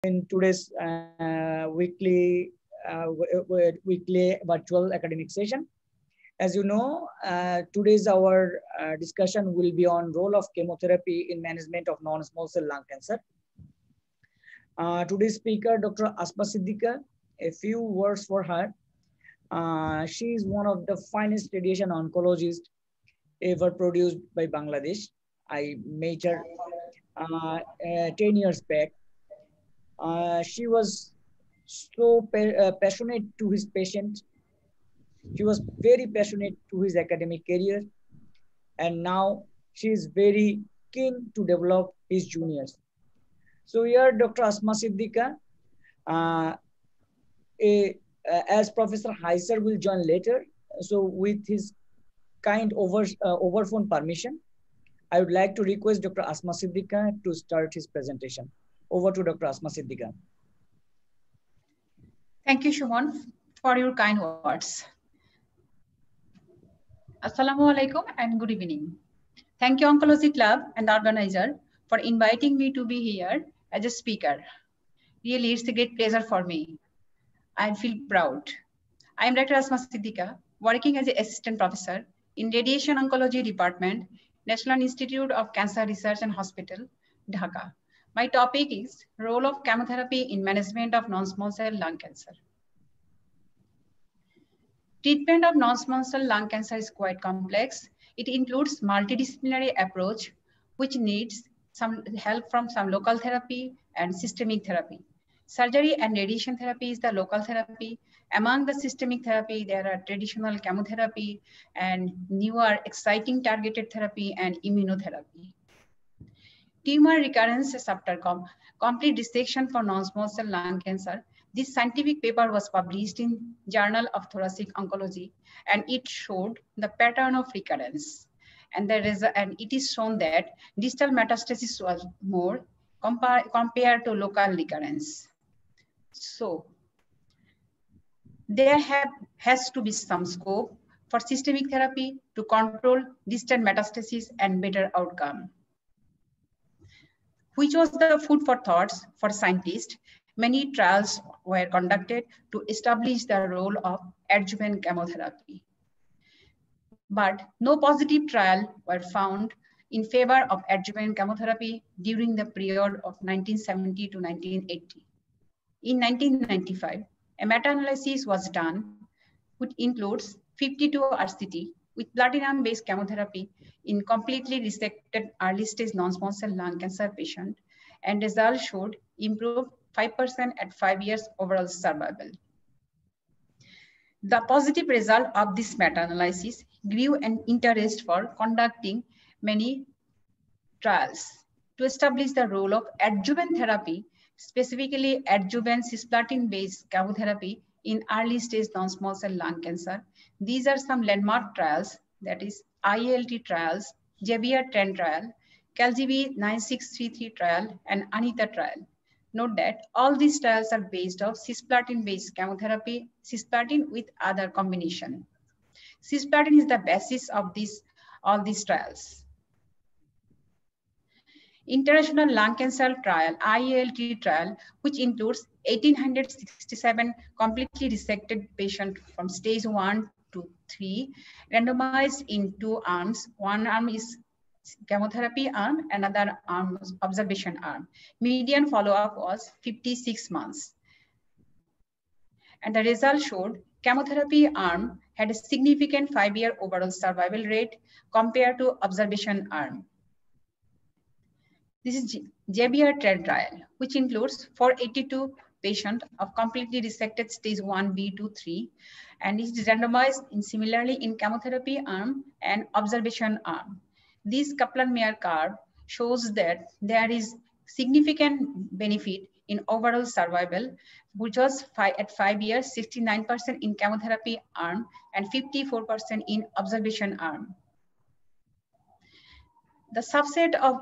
In today's weekly virtual academic session. As you know, today's our discussion will be on role of chemotherapy in management of non-small cell lung cancer. Today's speaker, Dr. Asma Siddiqa, a few words for her. She is one of the finest radiation oncologists ever produced by Bangladesh. I met her 10 years back. She was so passionate to his patient. She was very passionate to his academic career, and now she is very keen to develop his juniors. So here, Dr. Asma Siddiqa, uh, as Professor Heiser will join later. So with his kind overphone permission, I would like to request Dr. Asma Siddiqa to start his presentation. Over to Dr. Asma Siddiqa. Thank you, Shumon, for your kind words. Assalamu alaikum and good evening. Thank you, Oncology Club and the organizer, for inviting me to be here as a speaker. Really, it's a great pleasure for me. I feel proud. I am Dr. Asma Siddiqa, working as an assistant professor in Radiation Oncology Department, National Institute of Cancer Research and Hospital, Dhaka. My topic is role of chemotherapy in management of non-small cell lung cancer. Treatment of non-small cell lung cancer is quite complex. It includes multidisciplinary approach, which needs some help from some local therapy and systemic therapy. Surgery and radiation therapy is the local therapy. Among the systemic therapy, there are traditional chemotherapy and newer exciting targeted therapy and immunotherapy. Tumor recurrences after complete dissection for non-small cell lung cancer. This scientific paper was published in Journal of Thoracic Oncology, and it showed the pattern of recurrence. And it is shown that distal metastasis was more compared to local recurrence. So there has to be some scope for systemic therapy to control distal metastasis and better outcome, which was the food for thoughts for scientists. Many trials were conducted to establish the role of adjuvant chemotherapy. But no positive trial were found in favor of adjuvant chemotherapy during the period of 1970 to 1980. In 1995, a meta-analysis was done, which includes 52 RCT with platinum-based chemotherapy in completely resected early-stage non-small cell lung cancer patient, and results showed improved 5% at 5 years overall survival. The positive result of this meta-analysis grew an interest for conducting many trials to establish the role of adjuvant therapy, specifically adjuvant cisplatin-based chemotherapy in early-stage non-small cell lung cancer. These are some landmark trials, that is IELT trials, JBR-10 trial, CALGB 9633 trial, and ANITA trial. Note that all these trials are based on cisplatin-based chemotherapy, cisplatin with other combination. Cisplatin is the basis of all these trials. International Lung Cancer Trial, IELT trial, which includes 1,867 completely resected patients from stage 1 to 3, randomized in 2 arms. One arm is chemotherapy arm, another arm was observation arm. Median follow-up was 56 months. And the result showed chemotherapy arm had a significant 5-year overall survival rate compared to observation arm. This is JBR-10 trial, which includes 482 patients of completely resected stage 1B to 3, and is randomized similarly in chemotherapy arm and observation arm. This Kaplan-Meier curve shows that there is significant benefit in overall survival, which was at 5 years, 69% in chemotherapy arm and 54% in observation arm. The subset of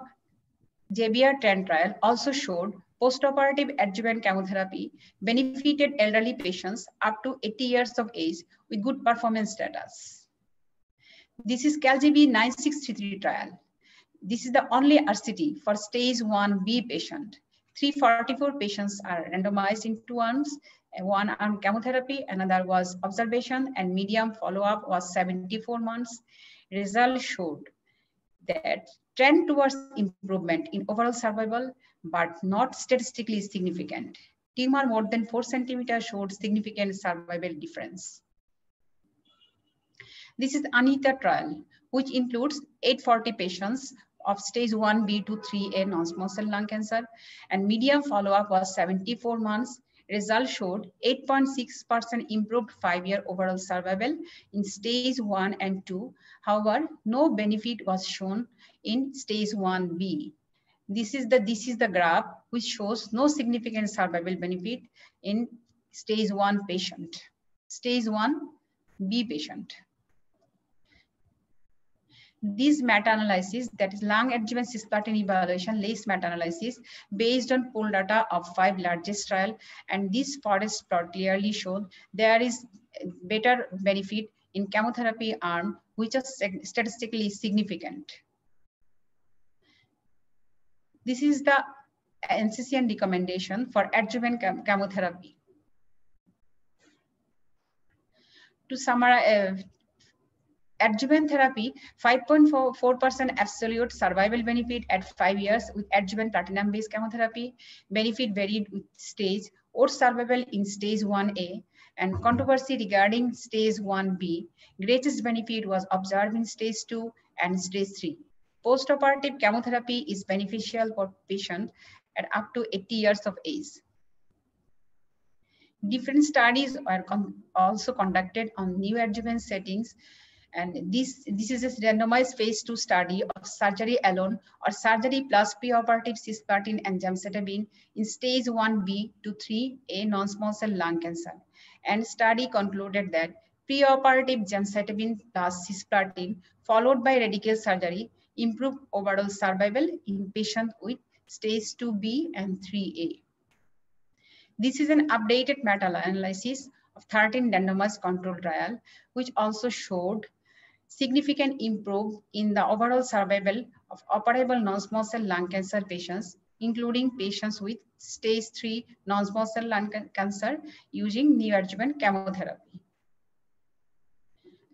JBR-10 trial also showed postoperative adjuvant chemotherapy benefited elderly patients up to 80 years of age with good performance status. This is CALGB 9633 trial. This is the only RCT for stage 1B patient. 344 patients are randomized in 2 arms, one arm chemotherapy, another was observation, and median follow-up was 74 months. Results showed that trend towards improvement in overall survival, but not statistically significant. Tumor more than 4 centimeters showed significant survival difference. This is ANITA trial, which includes 840 patients of stage 1B to 3A non-small cell lung cancer, and median follow-up was 74 months. Results showed 8.6% improved 5-year overall survival in stage 1 and 2. However, no benefit was shown in stage 1B. This is the graph which shows no significant survival benefit in stage 1 patient, stage 1B patient. This meta-analysis, that is lung adjuvant cisplatin evaluation, LACE meta-analysis, based on pooled data of 5 largest trial, and this forest plot clearly showed there is better benefit in chemotherapy arm, which is statistically significant. This is the NCCN recommendation for adjuvant chemotherapy. To summarize, adjuvant therapy, 5.4% absolute survival benefit at 5 years with adjuvant platinum-based chemotherapy. Benefit varied with stage, or survival in stage 1A, and controversy regarding stage 1B. Greatest benefit was observed in stage 2 and stage 3. Post-operative chemotherapy is beneficial for patients at up to 80 years of age. Different studies are also conducted on neoadjuvant settings, and this is a randomized phase 2 study of surgery alone or surgery plus preoperative cisplatin and gemcitabine in stage 1B to 3A non-small cell lung cancer. And study concluded that preoperative gemcitabine plus cisplatin followed by radical surgery improved overall survival in patients with stage 2B and 3A. This is an updated meta-analysis of 13 randomized controlled trial, which also showed significant improvement in the overall survival of operable non-small cell lung cancer patients, including patients with stage 3 non-small cell lung cancer using neoadjuvant chemotherapy.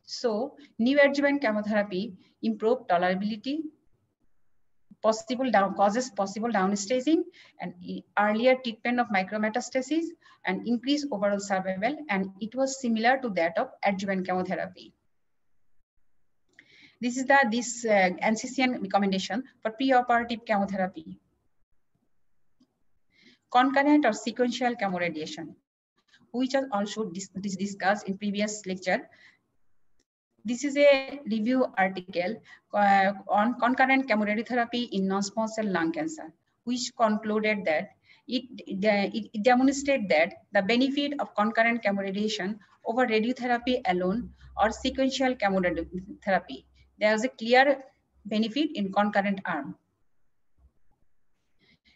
So, neoadjuvant chemotherapy improved tolerability, causes possible downstaging, and earlier treatment of micrometastasis, and increased overall survival, and it was similar to that of adjuvant chemotherapy. This is the NCCN recommendation for preoperative chemotherapy. Concurrent or sequential chemoradiation, which was also discussed in previous lecture. This is a review article on concurrent chemoradiotherapy in non-small cell lung cancer, which concluded that it demonstrated that the benefit of concurrent chemoradiation over radiotherapy alone or sequential chemoradiotherapy. There is a clear benefit in concurrent arm.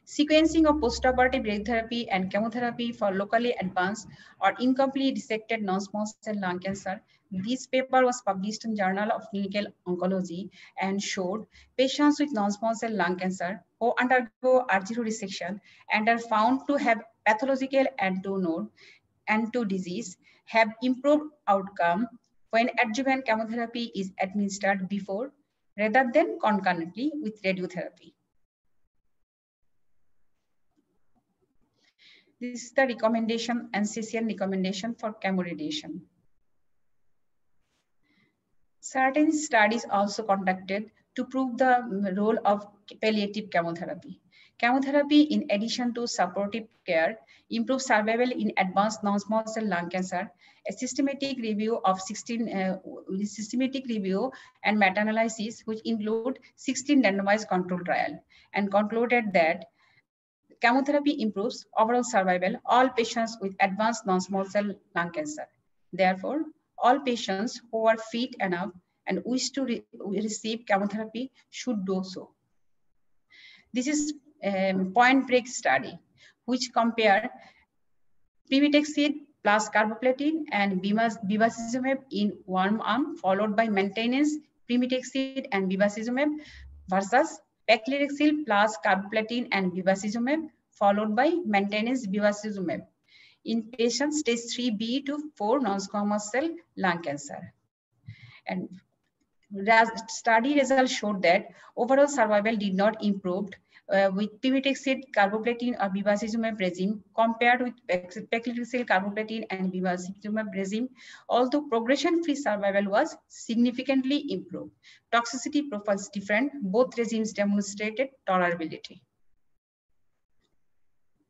Sequencing of postoperative radiotherapy and chemotherapy for locally advanced or incomplete resected non-small cell lung cancer. This paper was published in Journal of Clinical Oncology and showed patients with non-small cell lung cancer who undergo R0 resection and are found to have pathological N2 node, N2 disease, have improved outcome when adjuvant chemotherapy is administered before rather than concurrently with radiotherapy. This is the recommendation, NCCN recommendation for chemoradiation. Certain studies also conducted to prove the role of palliative chemotherapy. Chemotherapy, in addition to supportive care, improves survival in advanced non-small cell lung cancer. A systematic review of systematic review and meta-analysis, which include 16 randomized control trial, and concluded that chemotherapy improves overall survival all patients with advanced non-small cell lung cancer. Therefore, all patients who are fit enough and wish to receive chemotherapy should do so. This is a Point Break study, which compare pemetrexed plus carboplatin and bevacizumab in one arm, followed by maintenance pemetrexed and bevacizumab versus paclitaxel plus carboplatin and bevacizumab, followed by maintenance bevacizumab in patients stage 3B to 4 non-squamous cell lung cancer. And study results showed that overall survival did not improve with pemetrexed, carboplatin, or bevacizumab regime compared with paclitaxel, carboplatin, and bevacizumab regime, although progression-free survival was significantly improved. Toxicity profiles different. Both regimes demonstrated tolerability.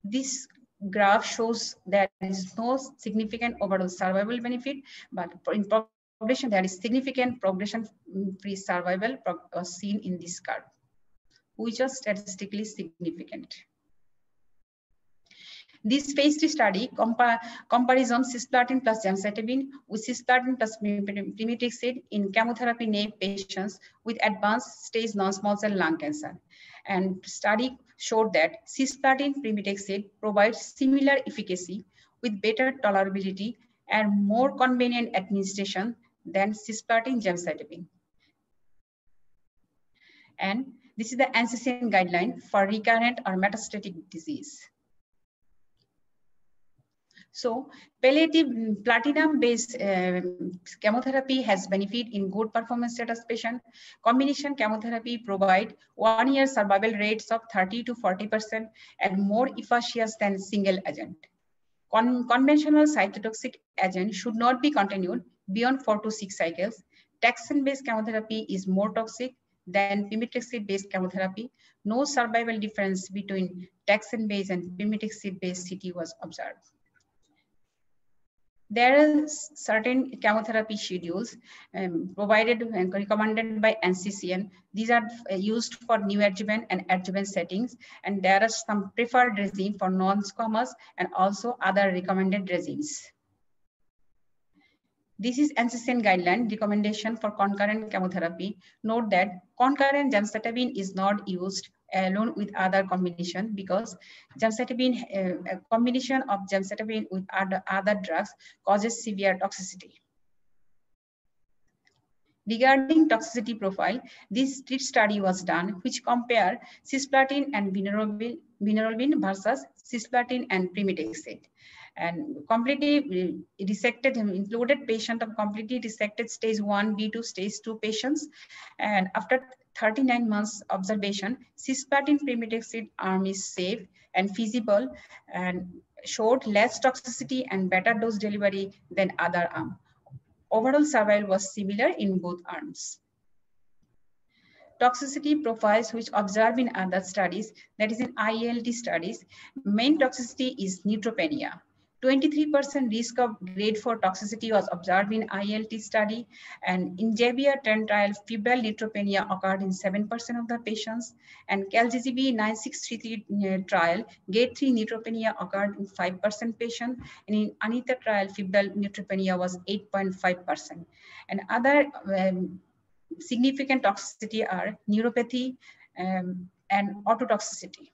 This graph shows there is no significant overall survival benefit, but in progression, there is significant progression-free survival seen in this curve, which was statistically significant. This phase 3 study comparison cisplatin plus gemcitabine with cisplatin plus pemetrexed in chemotherapy-naive patients with advanced stage non-small cell lung cancer. And study showed that cisplatin pemetrexed provides similar efficacy with better tolerability and more convenient administration than cisplatin gemcitabine. And this is the NCCN guideline for recurrent or metastatic disease. So palliative platinum-based chemotherapy has benefit in good performance status patient. Combination chemotherapy provide 1 year survival rates of 30 to 40% and more efficacious than single agent. Conventional cytotoxic agent should not be continued beyond 4 to 6 cycles. Taxane-based chemotherapy is more toxic than pemetrexed-based chemotherapy. No survival difference between taxane-based and pemetrexed-based CT was observed. There are certain chemotherapy schedules provided and recommended by NCCN. These are used for neoadjuvant and adjuvant settings, and there are some preferred regime for non-squamous and also other recommended regimes. This is NCCN guideline recommendation for concurrent chemotherapy. Note that concurrent gemcitabine is not used alone with other combination because gemcitabine, a combination of gemcitabine with other drugs causes severe toxicity. Regarding toxicity profile, this study was done which compared cisplatin and vinorelbine versus cisplatin and pemetrexed. And completely resected, included patient of completely resected stage 1B to stage 2 patients. And after 39 months observation, cisplatin pemetrexed arm is safe and feasible and showed less toxicity and better dose delivery than other arm. Overall survival was similar in both arms. Toxicity profiles which observed in other studies, that is in IELT studies, main toxicity is neutropenia. 23% risk of grade 4 toxicity was observed in IELT study, and in JBR 10 trial, febrile neutropenia occurred in 7% of the patients, and CALGGB 9633 trial, grade 3 neutropenia occurred in 5% patient, and in ANITA trial, febrile neutropenia was 8.5%. And other significant toxicity are neuropathy and ototoxicity.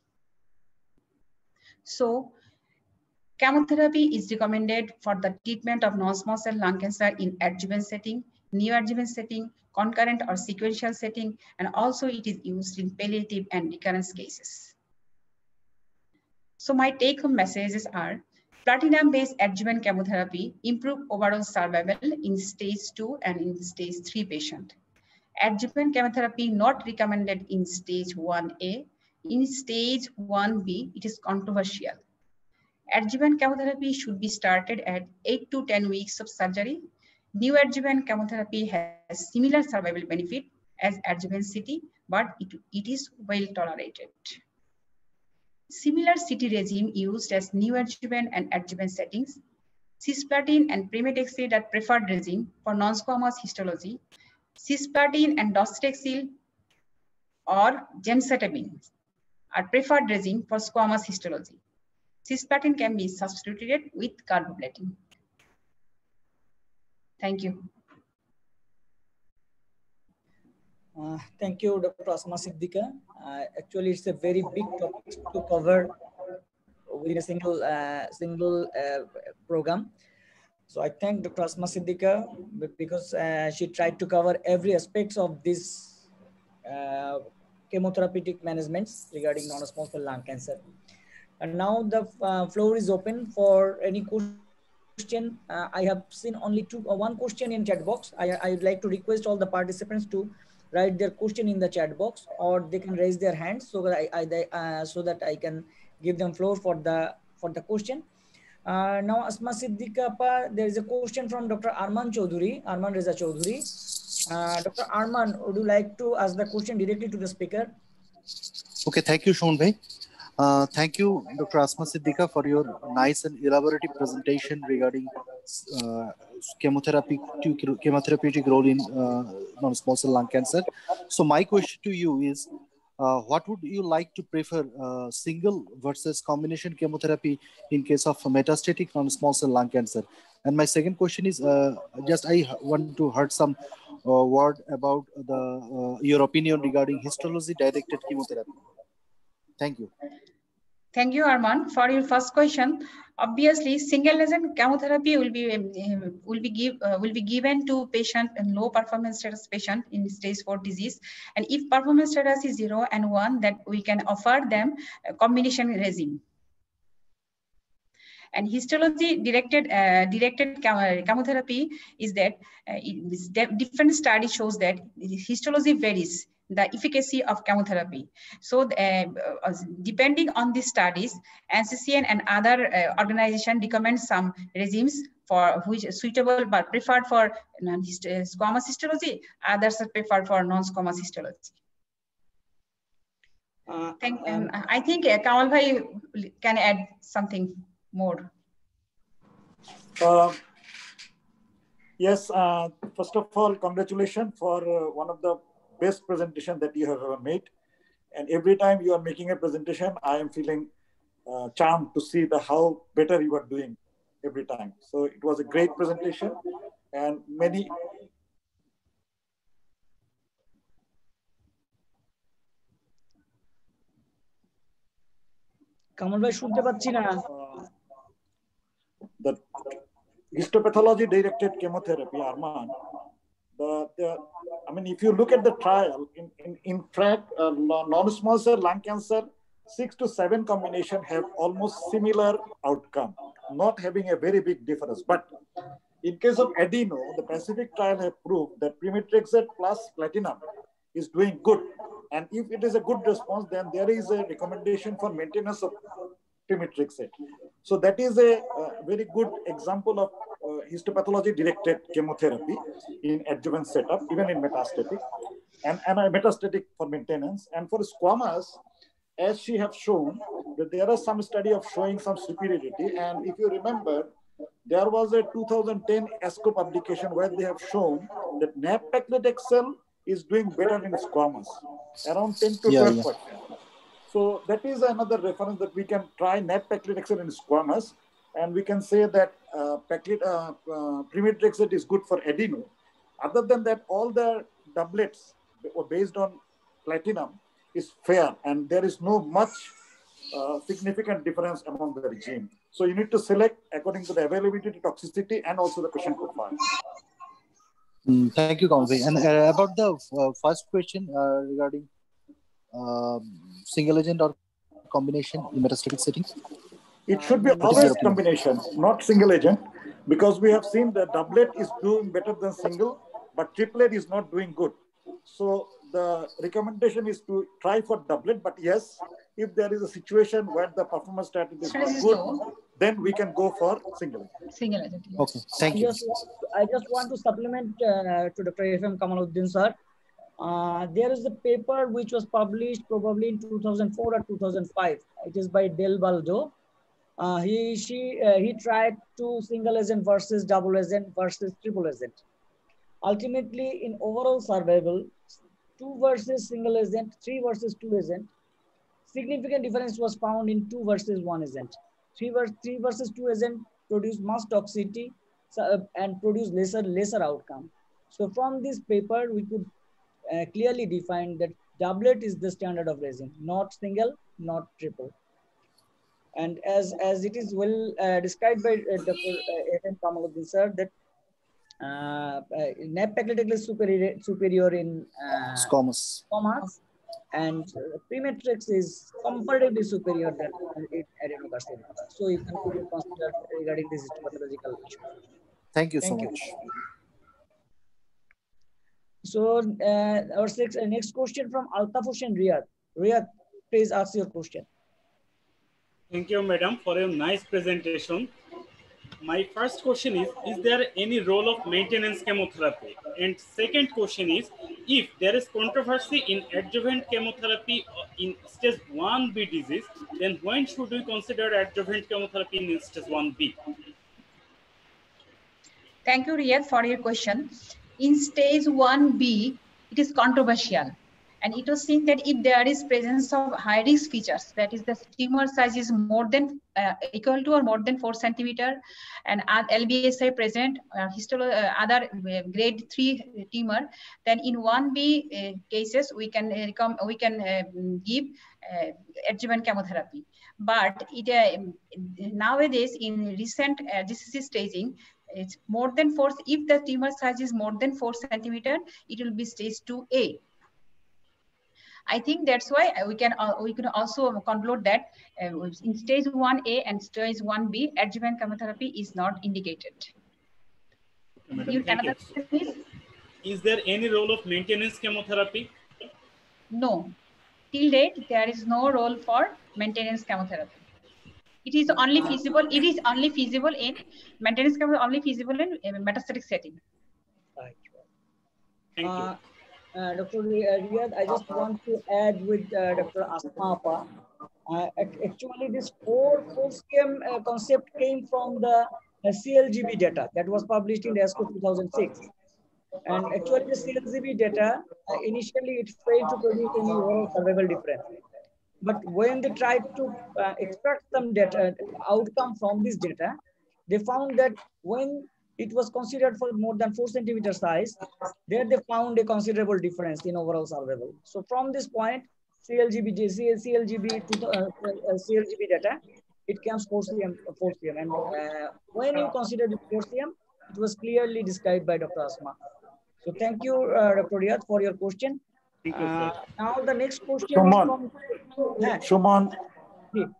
So, chemotherapy is recommended for the treatment of non-small cell lung cancer in adjuvant setting, neoadjuvant setting, concurrent or sequential setting, and also it is used in palliative and recurrence cases. So my take-home messages are, platinum-based adjuvant chemotherapy improve overall survival in stage 2 and in stage 3 patient. Adjuvant chemotherapy not recommended in stage 1A. In stage 1B, it is controversial. Adjuvant chemotherapy should be started at 8 to 10 weeks of surgery. Neoadjuvant chemotherapy has similar survival benefit as adjuvant CT, but it is well tolerated. Similar CT regime used as neoadjuvant and adjuvant settings. Cisplatin and pemetrexed are preferred regime for non-squamous histology. Cisplatin and docetaxel or gemcitabine are preferred regime for squamous histology. Cisplatin can be substituted with carboplatin. Thank you. Thank you, Dr. Asma Siddiqa. Actually, it's a very big topic to cover within a single program. So I thank Dr. Asma Siddiqa because she tried to cover every aspect of this chemotherapeutic management regarding non-small cell lung cancer. And now the floor is open for any question. I have seen only one question in chat box. I would like to request all the participants to write their question in the chat box, or they can raise their hands so that so that I can give them floor for the question. Now, Asma Siddiqa, there is a question from Dr. Arman Chaudhuri, Arman Reza Chaudhuri. Dr. Arman, would you like to ask the question directly to the speaker? Okay, thank you, Sean Bhai. Thank you, Dr. Asma Siddiqa, for your nice and elaborate presentation regarding uh, chemotherapeutic role in non-small cell lung cancer. So my question to you is, what would you like to prefer, single versus combination chemotherapy in case of metastatic non-small cell lung cancer? And my second question is, just I want to heard some word about your opinion regarding histology-directed chemotherapy. Thank you. Thank you, Arman, for your first question. Obviously, single agent chemotherapy will be given to patient and low performance status patient in stage 4 disease, and if performance status is 0 and 1, that we can offer them a combination regime. And histology directed chemotherapy is that different study shows that histology varies the efficacy of chemotherapy. So depending on these studies, NCCN and other organizations recommend some regimes for which is suitable but preferred for squamous histology, others are preferred for non-squamous histology. I think Kamal Bhai can add something more. Yes, first of all, congratulations for one of the best presentation that you have ever made. And every time you are making a presentation, I am feeling charmed to see how better you are doing every time. So it was a great presentation, and many. Kamal bhai শুনতে পাচ্ছি না। The histopathology directed chemotherapy, Arman, I mean, if you look at the trial, in fact, non-small cell lung cancer, 6 to 7 combination have almost similar outcome, not having a very big difference. But in case of adeno, the Pacific trial have proved that pemetrexed plus platinum is doing good. And if it is a good response, then there is a recommendation for maintenance of pemetrexed. So that is a very good example of histopathology-directed chemotherapy in adjuvant setup, even in metastatic, and metastatic for maintenance. And for squamous, as she have shown, that there are some study of showing some superiority. And if you remember, there was a 2010 ASCO publication where they have shown that nab-paclitaxel is doing better in squamous, around 10 to 12%. So that is another reference that we can try nab-paclitaxel in squamous, and we can say that pemetrexed is good for adeno. Other than that, all the doublets based on platinum is fair, and there is no much significant difference among the regime. So you need to select according to the availability, toxicity, and also the patient profile. Thank you, Kamal bhai. And about the first question regarding single agent or combination in metastatic setting? It should be always combination, not single agent, because we have seen that doublet is doing better than single, but triplet is not doing good. So the recommendation is to try for doublet, but yes, if there is a situation where the performance strategy is not good, then we can go for single agent. Single agent. Okay, thank you. I just want to supplement to Dr. FM Kamaluddin sir. There is a paper which was published probably in 2004 or 2005. It is by Del Baldo. He tried two single agent versus double agent versus triple agent. Ultimately, in overall survival, 2 versus single agent, 3 versus 2 agent, significant difference was found in 2 versus 1 agent. 3 versus 2 agent produce mass toxicity and produce lesser outcome. So from this paper, we could clearly define that doublet is the standard of regime, not single, not triple. And as it is well described by Dr. FM Kamaluddin sir, that nab-paclitaxel is superior in squamous. and Pemetrix is comparatively superior than adenocarcinoma. So you can consider regarding this histopathological issue. Thank you so Thank you. much. So our next question from Altaf Hussain Riyadh. Riyadh, please ask your question. Thank you, madam, for a nice presentation. My first question is there any role of maintenance chemotherapy? And second question is, if there is controversy in adjuvant chemotherapy in stage 1B disease, then when should we consider adjuvant chemotherapy in stage 1B? Thank you, Riyadh, for your question. In stage 1B, it is controversial. And it was seen that if there is presence of high-risk features, that is the tumor size is more than equal to or more than 4 centimeter, and LBSI present, other grade 3 tumor, then in 1B cases we can give adjuvant chemotherapy. But nowadays in recent GCC staging, it's more than 4. If the tumor size is more than 4 centimeter, it will be stage 2A. I think that's why we can also conclude that in stage 1A and stage 1B, adjuvant chemotherapy is not indicated. Madam, thank you. Is there any role of maintenance chemotherapy? No. Till date, there is no role for maintenance chemotherapy. It is only feasible. It is only feasible in maintenance chemotherapy. Only feasible in metastatic setting. Right. Thank you. Dr. Riyadh, I just want to add with Dr. Asma Appa. Actually, this 4-cm concept came from the CLGB data that was published in the ASCO 2006. And actually, the CLGB data, initially it failed to produce any overall survival difference. But when they tried to extract some data outcome from this data, they found that when it was considered for more than 4 centimeter size, there they found a considerable difference in overall survival. So from this point, CLGB data, it comes 4 cm. And when you consider the 4 cm, it was clearly described by Dr. Asma. So thank you, Dr. Riyadh, for your question. Thank you, sir. Now the next question is from Shuman,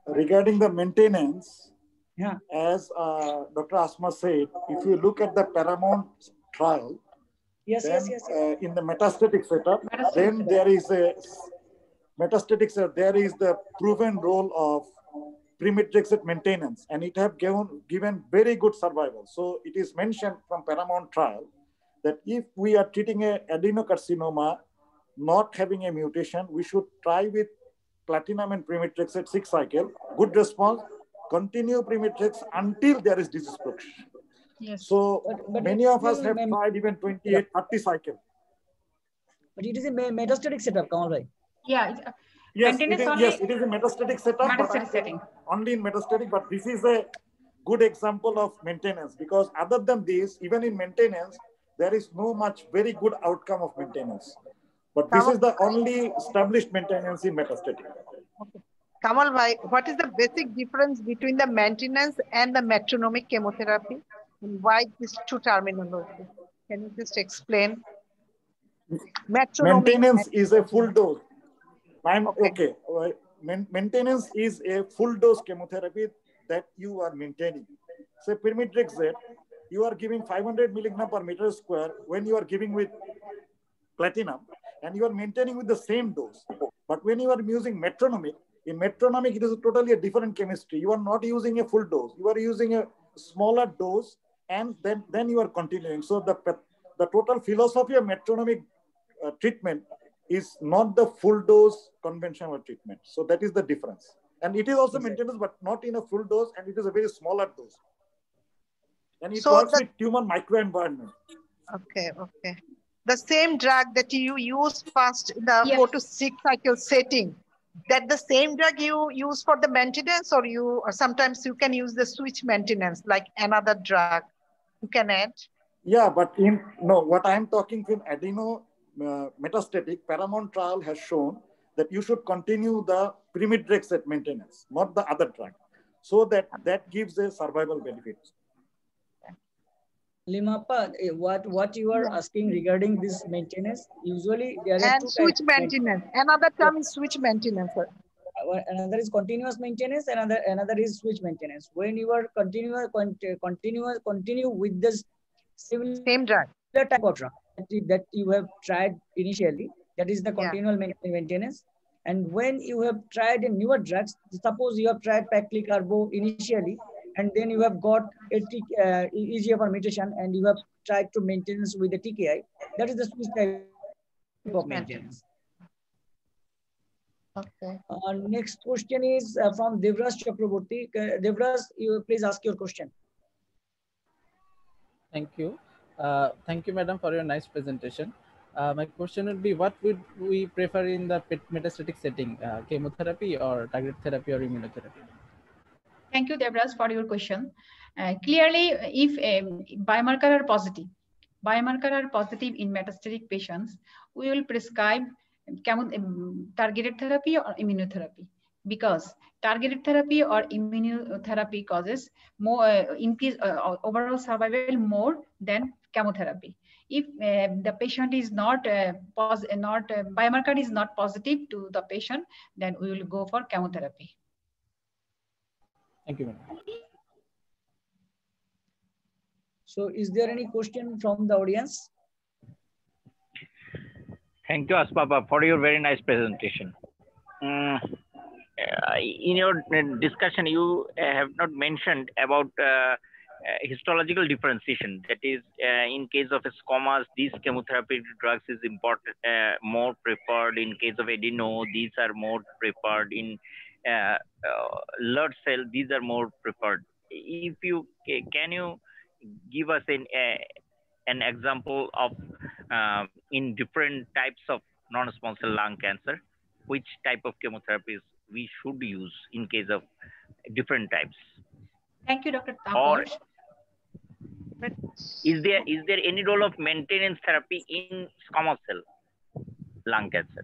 regarding the maintenance, yeah. as Dr. Asma said, if you look at the Paramount trial, Yes. In the metastatic setup, then there is a metastatic setup, there is the proven role of Pemetrexed maintenance, and it have given very good survival. So it is mentioned from Paramount trial that if we are treating a adenocarcinoma not having a mutation, we should try with platinum and Pemetrexed 6 cycle. Good response. Continue Pemetrex until there is disease progression. Yes. So but many of us have tried even 28, 30 cycle. But it is a metastatic setup, Kamal bhai. Yeah. Yes, it is a metastatic setup. Metastatic setting. Only in metastatic, but this is a good example of maintenance, because other than this, even in maintenance, there is no much very good outcome of maintenance. But this is the only established maintenance in metastatic. Okay. Kamal bhai, what is the basic difference between the maintenance and the metronomic chemotherapy? And why these two terminologies? Can you just explain? Maintenance is a full dose. Maintenance is a full dose chemotherapy that you are maintaining. Say Pemetrexed, you are giving 500 milligram per meter square when you are giving with platinum, and you are maintaining with the same dose. But when you are using metronomic, in metronomic, it is totally a different chemistry. You are not using a full dose. You are using a smaller dose, and then you are continuing. So the total philosophy of metronomic treatment is not the full dose conventional treatment. So that is the difference. And it is also maintenance, but not in a full dose, and it is a very smaller dose. And it works with tumor microenvironment. Okay. The same drug that you use first in the 4 to 6 cycle setting, that the same drug you use for the maintenance, or sometimes you can use the switch maintenance like another drug you can add? Yeah, but what I'm talking in adeno metastatic, Paramount trial has shown that you should continue the Pemetrexed maintenance, not the other drug, so that gives a survival benefit. Limapa, what you are Yeah. asking regarding this maintenance, usually there are And two types switch of maintenance. maintenance. Another So, term is switch maintenance, sir. another is continuous maintenance, another is switch maintenance. When you are continue with this similar Same drug. type of drug that you have tried initially, that is the Yeah. continual maintenance. And when you have tried a newer drugs, suppose you have tried paclitaxel initially, and then you have got a EGFR mutation, and you have tried to maintenance with the TKI, that is the switch type of maintenance. Switch maintenance. Okay. Next question is from Devras Chakraborty. Devras, you please ask your question. Thank you. Thank you, madam, for your nice presentation. My question would be, what would we prefer in the metastatic setting, chemotherapy or targeted therapy or immunotherapy? Thank you, Devras, for your question. Clearly, if biomarker are positive in metastatic patients, we will prescribe targeted therapy or immunotherapy, because targeted therapy or immunotherapy causes more increase overall survival more than chemotherapy. If the patient is not biomarker is not positive to the patient, then we will go for chemotherapy. Thank you, madam. So is there any question from the audience? Thank you, Asma, for your very nice presentation. In your discussion, you have not mentioned about histological differentiation. That is, in case of squamous, these chemotherapy drugs is important, more preferred. In case of adeno, these are more preferred. In large cell, these are more preferred. If you can you give us an example of in different types of non-small cell lung cancer, which type of chemotherapies we should use in case of different types? Thank you, Dr. Or Taposh. is there any role of maintenance therapy in squamous cell lung cancer?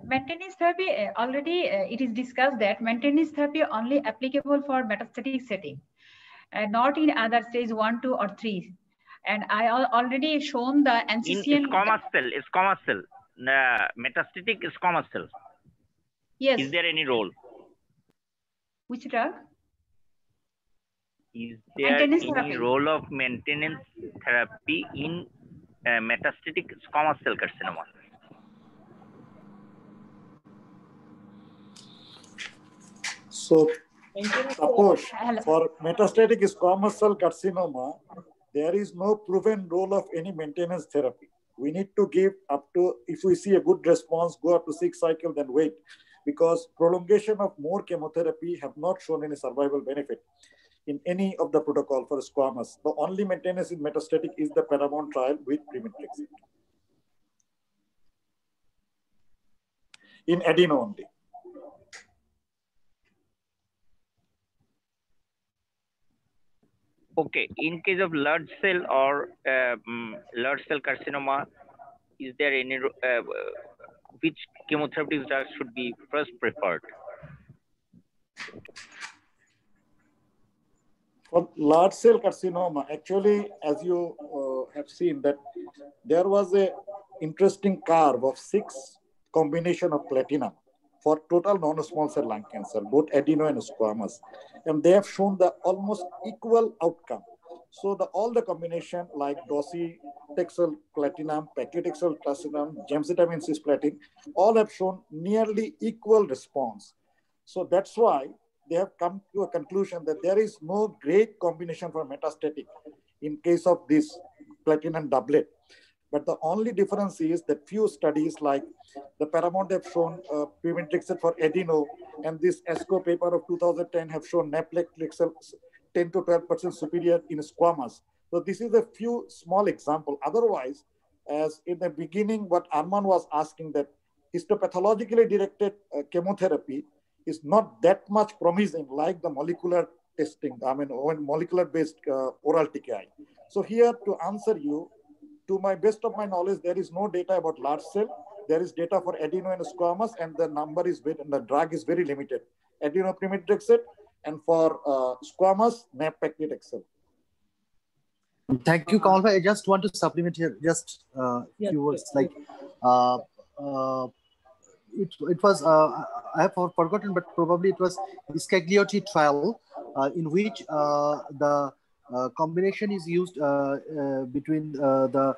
Maintenance therapy, already it is discussed that maintenance therapy only applicable for metastatic setting, not in other stage 1, 2, or 3. And I already shown the NCCN. In squamous cell, metastatic squamous cell. Yes. Is there any role? Which drug? Is there any role of maintenance therapy in metastatic squamous cell carcinoma? So, Taposh, for metastatic squamous cell carcinoma, there is no proven role of any maintenance therapy. We need to give up to, if we see a good response, go up to 6 cycles, then wait, because prolongation of more chemotherapy have not shown any survival benefit in any of the protocol for squamous. The only maintenance in metastatic is the Paramount trial with pemetrexed. In adeno only. Okay, in case of large cell or large cell carcinoma, is there any which chemotherapy drugs should be first preferred? For large cell carcinoma, actually, as you have seen, that there was a interesting curve of 6 combination of platinum for total non-small cell lung cancer, both adeno and squamous. And they have shown the almost equal outcome. So all the combination like docetaxel platinum, paclitaxel platinum, gemcitabine cisplatin, all have shown nearly equal response. So that's why they have come to a conclusion that there is no great combination for metastatic in case of this platinum doublet. But the only difference is that few studies like the Paramount have shown pemetrexed for adeno, and this ESCO paper of 2010 have shown nab-paclitaxel 10 to 12% superior in squamous. So this is a few small example. Otherwise, as in the beginning, what Arman was asking, that histopathologically directed chemotherapy is not that much promising like the molecular testing, molecular-based oral TKI. So here to answer you, to my best of my knowledge, there is no data about large cell. There is data for adeno and squamous, and the number is very, the drug is very limited. Adeno pemetrexed, and for squamous, nab-paclitaxel. Thank you, Kamal. I just want to supplement here just few words. Yes. Like it was I have forgotten, but probably it was Scagliotti trial in which the combination is used between the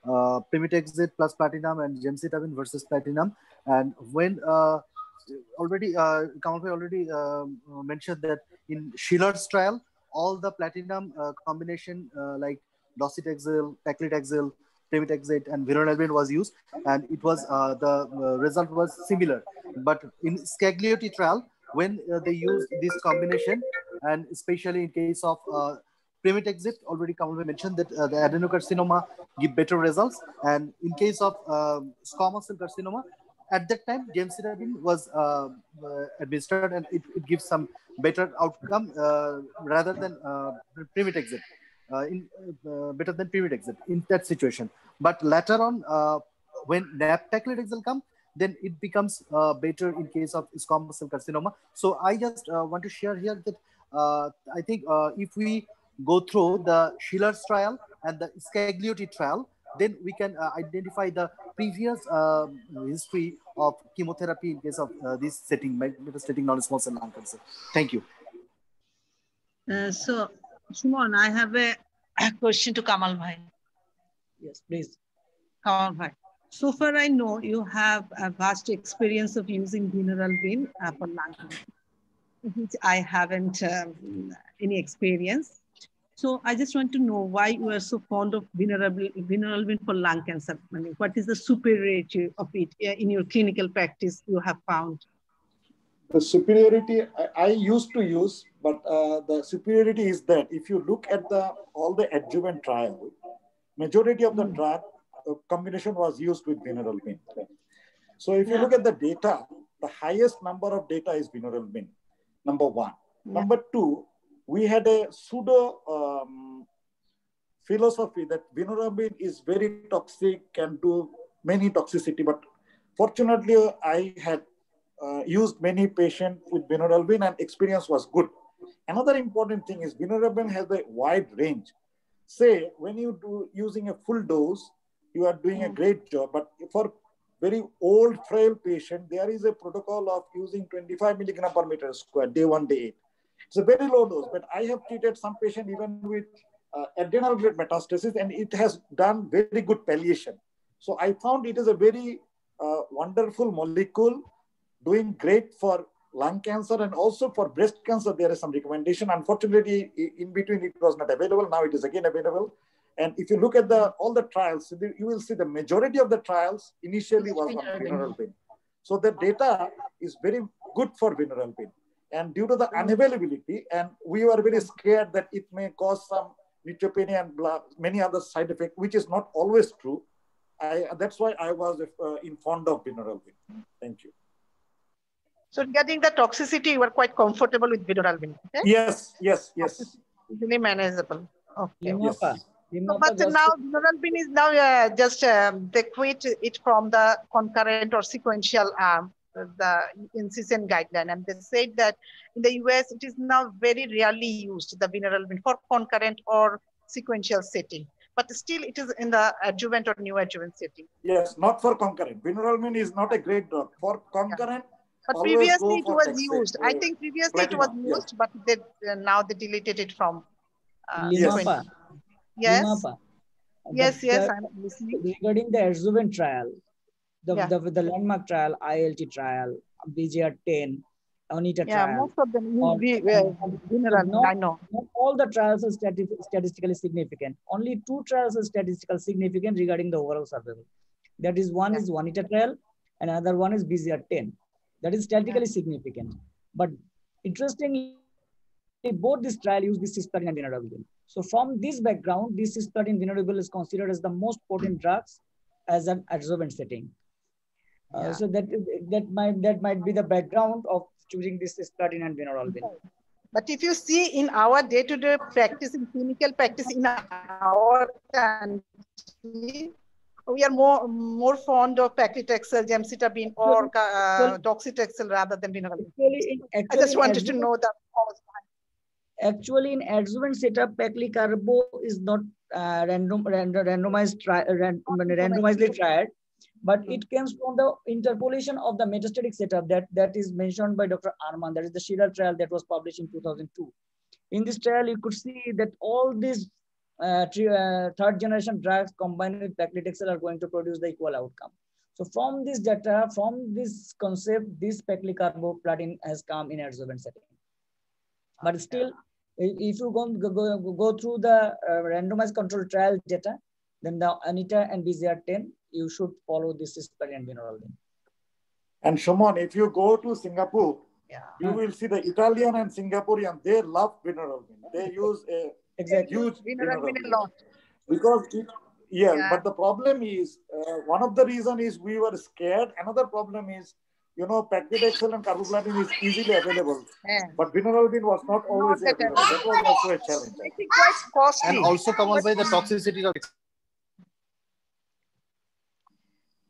Pemetrexed plus platinum and gemcitabine versus platinum. And when already Kamal already mentioned that in Schiller's trial, all the platinum combination like docetaxel, paclitaxel, pemetrexed, and vinorelbine was used, and it was the result was similar. But in Scagliotti trial, when they used this combination, and especially in case of pemetrexed, already Kamal mentioned that the adenocarcinoma give better results, and in case of squamous cell carcinoma, at that time gemcitabine was administered, and it gives some better outcome rather than pemetrexed. Better than pemetrexed in that situation. But later on, when nab-paclitaxel come, then it becomes better in case of squamous cell carcinoma. So I just want to share here that I think if we go through the Schiller's trial and the Scagliotti trial, then we can identify the previous history of chemotherapy in case of this setting, metastatic non-small cell lung cancer. Thank you. So, Suman, I have a question to Kamal Bhai. Yes, please. Kamal Bhai. So far, I know you have a vast experience of using vinorelbine for lung cancer, which I haven't any experience. So I just want to know why you are so fond of vinorelbine for lung cancer. I mean, what is the superiority of it in your clinical practice you have found? The superiority I used to use, but the superiority is that if you look at all the adjuvant trial, majority of the drug combination was used with vinorelbine. So if you look at the data, the highest number of data is vinorelbine, number one. Number two, we had a pseudo philosophy that vinorelbine is very toxic, can do many toxicity, but fortunately I had used many patients with vinorelbine and experience was good. Another important thing is vinorelbine has a wide range. Say when you do using a full dose, you are doing a great job, but for very old frail patient, there is a protocol of using 25 milligram per meter square, day 1, day 8. It's a very low dose, but I have treated some patient even with adrenal grade metastasis, and it has done very good palliation. So I found it is a very wonderful molecule, doing great for lung cancer and also for breast cancer. There is some recommendation. Unfortunately, in between it was not available. Now it is again available. And if you look at all the trials, you will see the majority of the trials initially was on vinorelbine. So the data is very good for vinorelbine. And due to the unavailability, and we were very scared that it may cause some neutropenia and many other side effects, which is not always true. That's why I was fond of vinorelbine. Thank you. So regarding the toxicity, you were quite comfortable with vinorelbine. Okay? Yes. Really manageable. Okay. Yes. But now vinorelbine is now just they quit it from the concurrent or sequential the NCCN guideline, and they said that in the US it is now very rarely used, the vinorelbine, for concurrent or sequential setting, but still it is in the adjuvant or neoadjuvant setting. Yes, not for concurrent. Vinorelbine is not a great drug for concurrent. But previously it was used. I think previously it was used, but they, now they deleted it from. Limapa. Yes. Limapa. Yes. I'm listening. Regarding the adjuvant trial, the landmark trial, ILT trial, BGR10, ANITA trial. Most of them use vinorelbine. I know. Not all the trials are statistically significant. Only 2 trials are statistically significant regarding the overall survival. That is one is ANITA trial, and another one is BGR10. That is statistically significant. But interestingly, both this trial use this cisplatin and vinorelbine. So from this background, this cisplatin vinorelbine is considered as the most potent drugs as an adjuvant setting. So that might be the background of choosing this cisplatin and vinorelbine. But if you see in our day-to-day practice, in clinical practice in our country, we are more fond of paclitaxel, gemcitabine, or docetaxel rather than vinorelbine. I just wanted to know that. Actually, in adjuvant setup, paclicarbo is not randomizedly tried, but it comes from the interpolation of the metastatic setup that is mentioned by Dr. Arman. That is the Shiral trial that was published in 2002. In this trial, you could see that all these third generation drugs combined with paclitaxel are going to produce the equal outcome. So from this data, from this concept, this paclicarboplatin has come in adjuvant setting. But still, if you go through the randomized control trial data, then the ANITA and BZR10, you should follow this cisplatin and vinorelbine. And Shumon, if you go to Singapore, you will see the Italian and Singaporean, they love vinorelbine. They use a huge vinorelbine a lot. Because but the problem is, one of the reason is we were scared. Another problem is, you know, paclitaxel and carboplatin is easily available, but vinorelbine was not always available. That was also a challenge. It's quite costly. And also, Kamal by the toxicity of.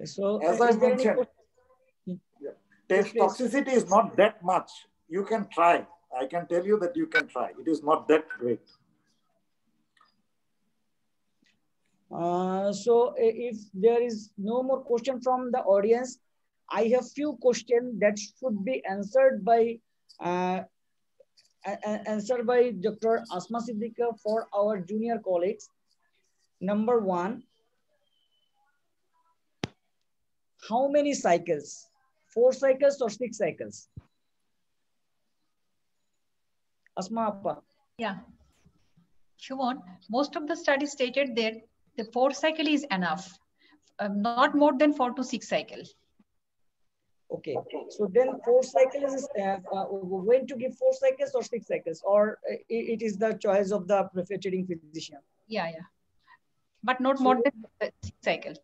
So, as I mentioned, toxicity is not that much. You can try. I can tell you that you can try. It is not that great. So if there is no more question from the audience, I have few questions that should be answered by Dr. Asma Siddiqui for our junior colleagues. Number one, how many cycles? 4 cycles or 6 cycles? Asma Appa. Yeah. Shumon, most of the studies stated that the 4 cycle is enough, not more than 4 to 6 cycles. Okay, so then 4 cycles is when to give 4 cycles or 6 cycles, or it is the choice of the treating physician? Yeah, but not more than 6 cycles.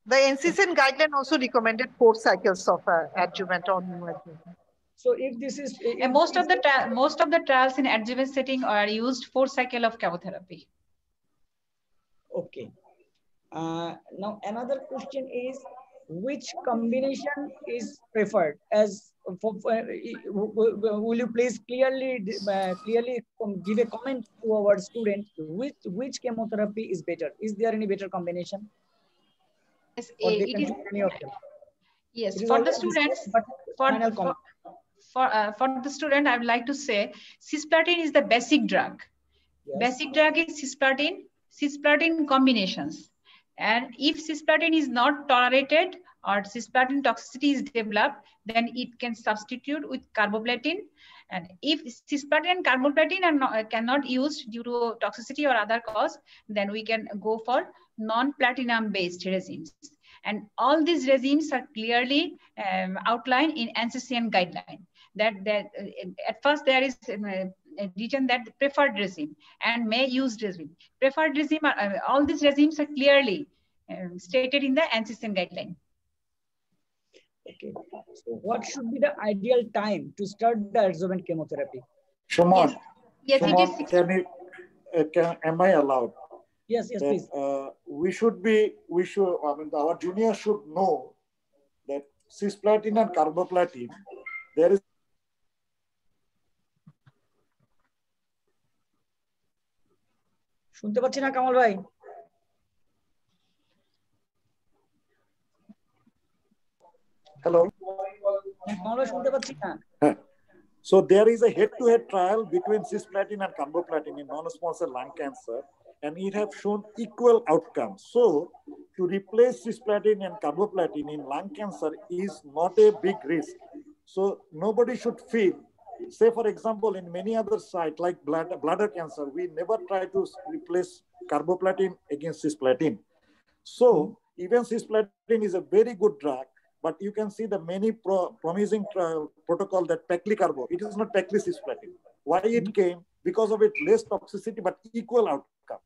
The NCCN guideline also recommended 4 cycles of adjuvant or neoadjuvant. So if this is most of the trials in adjuvant setting are used 4 cycle of chemotherapy. Okay. Now another question is, which combination is preferred? As will you please clearly give a comment to our students? Which chemotherapy is better? Is there any better combination? Yes, or they can choose any of them? Yes, for the students. For the student, I would like to say cisplatin is the basic drug. Yes. Basic drug is cisplatin combinations. And if cisplatin is not tolerated or cisplatin toxicity is developed, then it can substitute with carboplatin. And if cisplatin and carboplatin are cannot use due to toxicity or other cause, then we can go for non-platinum based regimes. And all these regimes are clearly outlined in NCCN guideline. That at first there is a region that preferred regime and may use regime. Preferred regime, all these regimes are clearly stated in the NCCN guideline. Okay, so what should be the ideal time to start the adjuvant chemotherapy? Shumon, yes, Shumon, am I allowed? Yes, please. I mean, our juniors should know that cisplatin and carboplatin, there is শুনতে পাচ্ছি না কামাল ভাই? Hello. Kamal ভাই শুনতে পাচ্ছি না। So there is a head-to-head trial between cisplatin and carboplatin in non-small cell lung cancer, and it have shown equal outcomes. So to replace cisplatin and carboplatin in lung cancer is not a big risk. So nobody should feel. Say, for example, in many other sites like bladder cancer, we never try to replace carboplatin against cisplatin. So even cisplatin is a very good drug, but you can see the many promising protocol that paclicarbo, it is not pacli-cisplatin. Why it came? Because of its less toxicity, but equal outcome.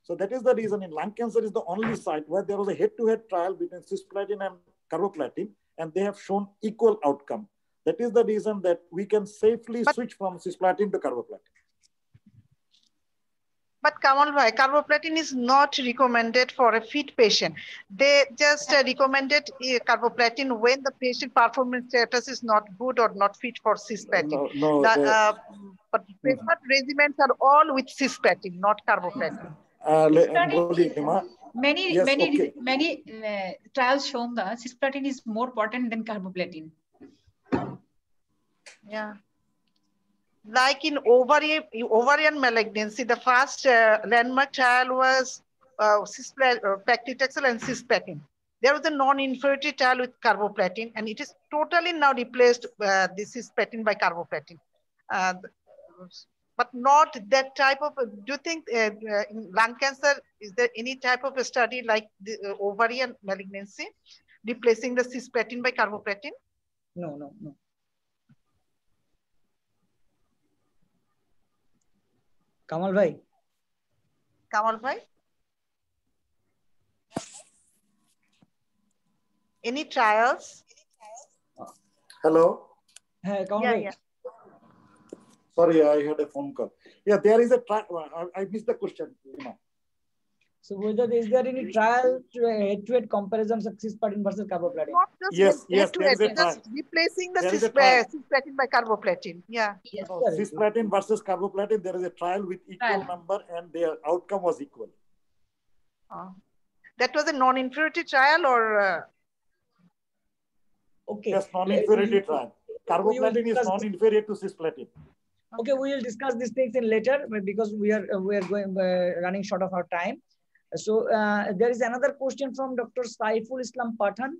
So that is the reason in lung cancer is the only site where there was a head-to-head trial between cisplatin and carboplatin, and they have shown equal outcome. That is the reason that we can safely switch from cisplatin to carboplatin. But Kamal bhai, carboplatin is not recommended for a fit patient. They just recommended carboplatin when the patient performance status is not good or not fit for cisplatin. No, but preferred regimens are all with cisplatin, not carboplatin. Many trials shown that cisplatin is more potent than carboplatin. Yeah. Like in ovarian malignancy, the first landmark trial was paclitaxel and cisplatin. There was a non-inferiority trial with carboplatin, and it is totally now replaced this cisplatin by carboplatin. But not that type of, do you think in lung cancer, is there any type of a study like the ovarian malignancy, replacing the cisplatin by carboplatin? No. Kamal bhai. Any trials? Hello. Hey, Kamal bhai. Yeah. Sorry, I had a phone call. Yeah, there is a trial. I missed the question. So whether is there any trial to head-to-head comparisons of cisplatin versus carboplatin? Not just Yes, there is a trial. just replacing the There is a trial. cisplatin by carboplatin. Yeah. Yes. No, cisplatin versus carboplatin, there is a trial with equal number and their outcome was equal. That was a non-inferiority trial or? Okay. Yes, non-inferiority trial. Carboplatin is non-inferior to cisplatin. Okay, we will discuss these things in later because we are going running short of our time. So there is another question from Dr. Saiful Islam Pathan.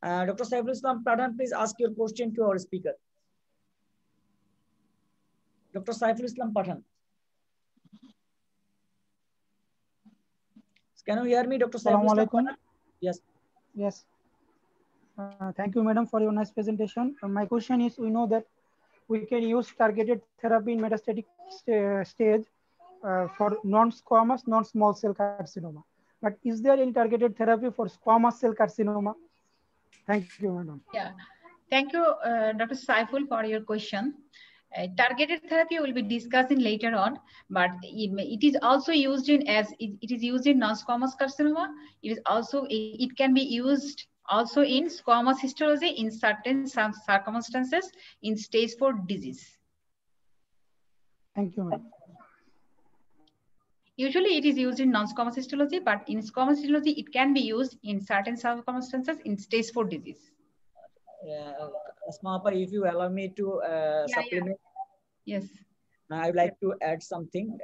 Dr. Saiful Islam Pathan, please ask your question to our speaker. Dr. Saiful Islam Pathan. Can you hear me, Dr. Saiful Islam Pathan? Yes. Yes. Thank you, madam, for your nice presentation. My question is, we know that we can use targeted therapy in metastatic stage for non-squamous, non-small cell carcinoma. But is there any targeted therapy for squamous cell carcinoma? Thank you, madam. Yeah, thank you, Dr. Saiful, for your question. Targeted therapy will be discussing later on, but it is also used in it is used in non-squamous carcinoma. It can be used also in squamous histology in certain circumstances in stage 4 disease. Thank you, ma'am. Usually it is used in non-squamous histology, but in squamous histology, it can be used in certain circumstances in stage 4 disease. Asma, if you allow me to supplement. Yes. I would like to add something.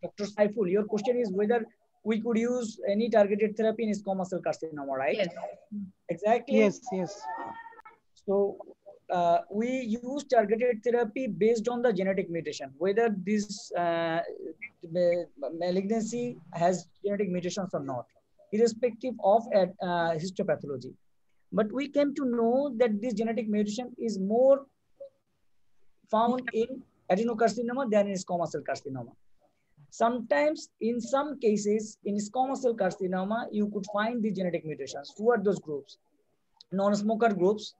Dr. Saiful, your question is whether we could use any targeted therapy in squamous cell carcinoma, right? Yes. Exactly. Yes. So we use targeted therapy based on the genetic mutation, whether this malignancy has genetic mutations or not, irrespective of histopathology. But we came to know that this genetic mutation is more found in adenocarcinoma than in squamous cell carcinoma. Sometimes, in some cases, in squamous cell carcinoma, you could find the genetic mutations. Who are those groups? Non-smoker groups,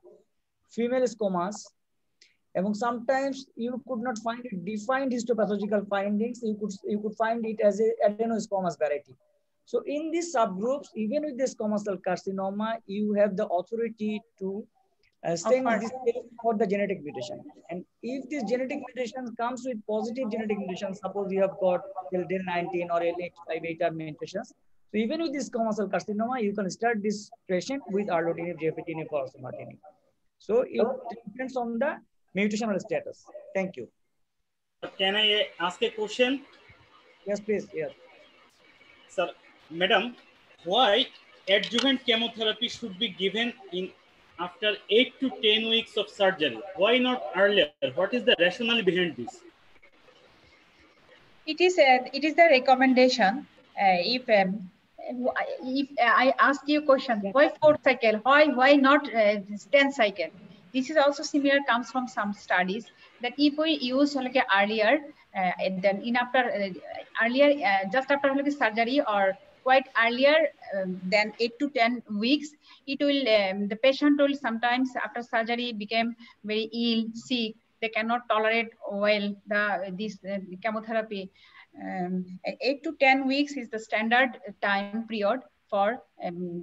female squamous, and sometimes you could not find defined histopathological findings. You could find it as a adenosquamous variety. So in these subgroups, even with the squamous cell carcinoma, you have the authority to send this for the genetic mutation. And if this genetic mutation comes with positive genetic mutations, suppose you have got del19 or L858R mutations, so even with this squamous cell carcinoma, you can start this patient with erlotinib, gefitinib, or osimertinib. So it depends on the mutational status. Thank you. Can I ask a question? Yes, please. Yes. Sir, madam, why adjuvant chemotherapy should be given after 8 to 10 weeks of surgery? Why not earlier? What is the rationale behind this? It is the recommendation. If I ask you a question, why 4th cycle? Why not 10th cycle? This is also similar, comes from some studies that if we use like earlier, then just after like surgery or quite earlier than 8 to 10 weeks, it will the patient will sometimes after surgery become very ill, sick. They cannot tolerate well this chemotherapy. 8 to 10 weeks is the standard time period for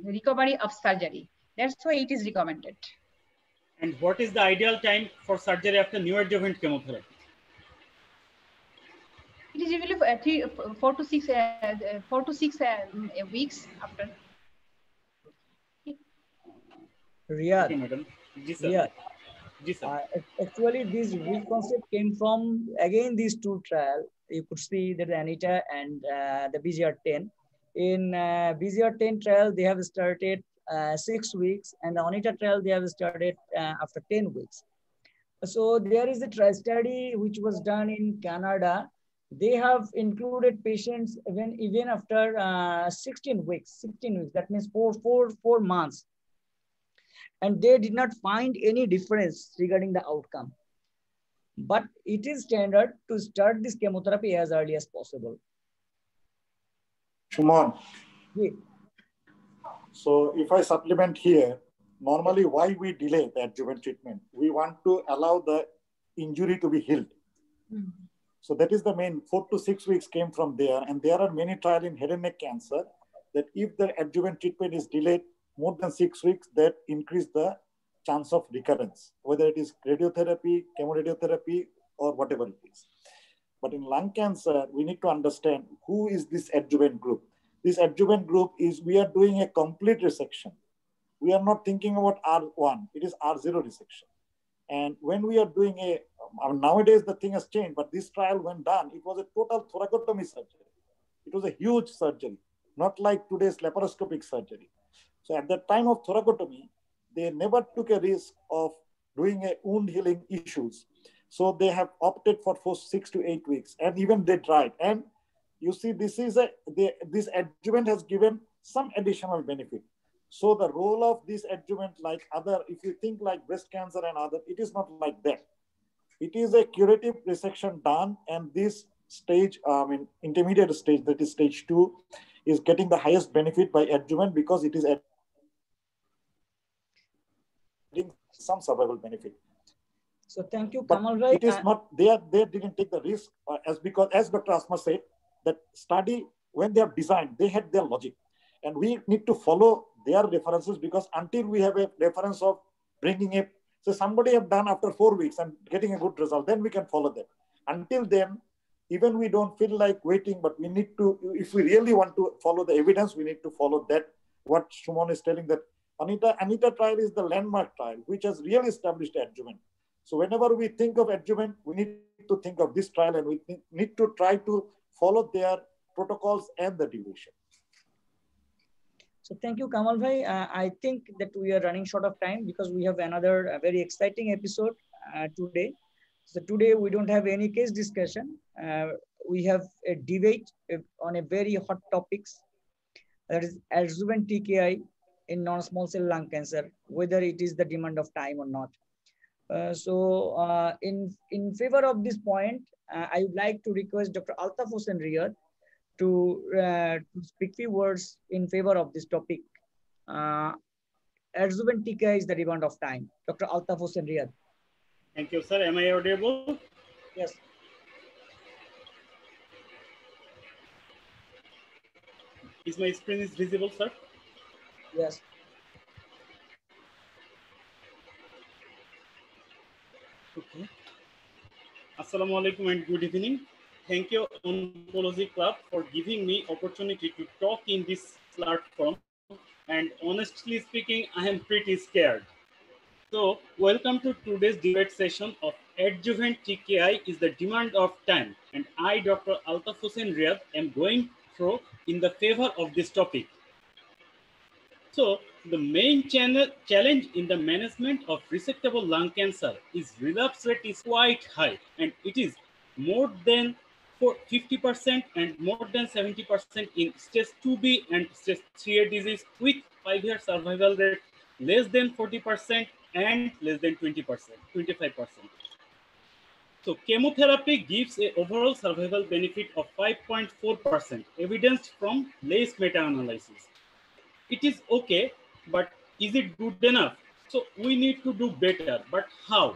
recovery of surgery. That's why it is recommended. And what is the ideal time for surgery after neoadjuvant chemotherapy? It is usually 4 to 6 weeks after. Riyadh. Okay, madam. Yes, sir. Riyadh. Yes, sir. Actually, this concept came from, again, these two trials. You could see that Anita and the BGR10. In BGR10 trial, they have started 6 weeks, and the Anita trial, they have started after 10 weeks. So there is a trial study which was done in Canada. They have included patients even after 16 weeks. That means four months. And they did not find any difference regarding the outcome. But it is standard to start this chemotherapy as early as possible. Shumon. Yeah. So if I supplement here, normally why we delay the adjuvant treatment? We want to allow the injury to be healed. Mm-hmm. So that is the main 4 to 6 weeks came from there. And there are many trials in head and neck cancer that if the adjuvant treatment is delayed more than 6 weeks, that increase the chance of recurrence, whether it is radiotherapy, chemoradiotherapy, or whatever it is. But in lung cancer, we need to understand who is this adjuvant group. This adjuvant group is, we are doing a complete resection. We are not thinking about R1, it is R0 resection. And when we are doing nowadays the thing has changed, but this trial when done, it was a total thoracotomy surgery. It was a huge surgery, not like today's laparoscopic surgery. So at the time of thoracotomy, they never took a risk of doing a wound healing issues. So they have opted for 6 to 8 weeks, and even they tried. And you see, this adjuvant has given some additional benefit. So the role of this adjuvant, like other, if you think like breast cancer and other, it is not like that. It is a curative resection done, and this stage, intermediate stage, that is stage 2, is getting the highest benefit by adjuvant because it is adding some survival benefit. So thank you, But Kamal Bhai. it is not, they didn't take the risk because as Dr. Asma said, that study, when they have designed, they had their logic. And we need to follow their references because until we have a reference of bringing it, so somebody have done after 4 weeks and getting a good result, then we can follow them. Until then, even we don't feel like waiting, but we need to, if we really want to follow the evidence, we need to follow that. What Shumon is telling, that Anita trial is the landmark trial, which has really established adjuvant. So whenever we think of adjuvant, we need to think of this trial, and we need to try to follow their protocols and the duration. So thank you, Kamal Bhai. I think that we are running short of time because we have another very exciting episode today. So today we don't have any case discussion. We have a debate on a very hot topics, that is adjuvant TKI in non-small cell lung cancer, whether it is the demand of time or not. In favor of this point, I would like to request Dr. Altaf Hossain Riyad to speak few words in favor of this topic. Adjuvant TKI is the demand of time. Dr. Altaf Hossain Riyad. Thank you, sir. Am I audible? Yes. Is my screen is visible, sir? Yes. Okay. Assalamu alaikum and good evening. Thank you, Oncology Club, for giving me opportunity to talk in this platform. And honestly speaking, I am pretty scared. So, welcome to today's debate session of adjuvant TKI is the demand of time. And I, Dr. Altaf Hossain Riyad, am going through in the favor of this topic. So, the main challenge in the management of resectable lung cancer is relapse rate is quite high, and it is more than 50% and more than 70% in stage 2B and stage 3A disease, with 5-year survival rate less than 40% and less than 20%, 25%. So chemotherapy gives an overall survival benefit of 5.4%, evidenced from LACE meta-analysis. It is okay, but is it good enough? So we need to do better, but how?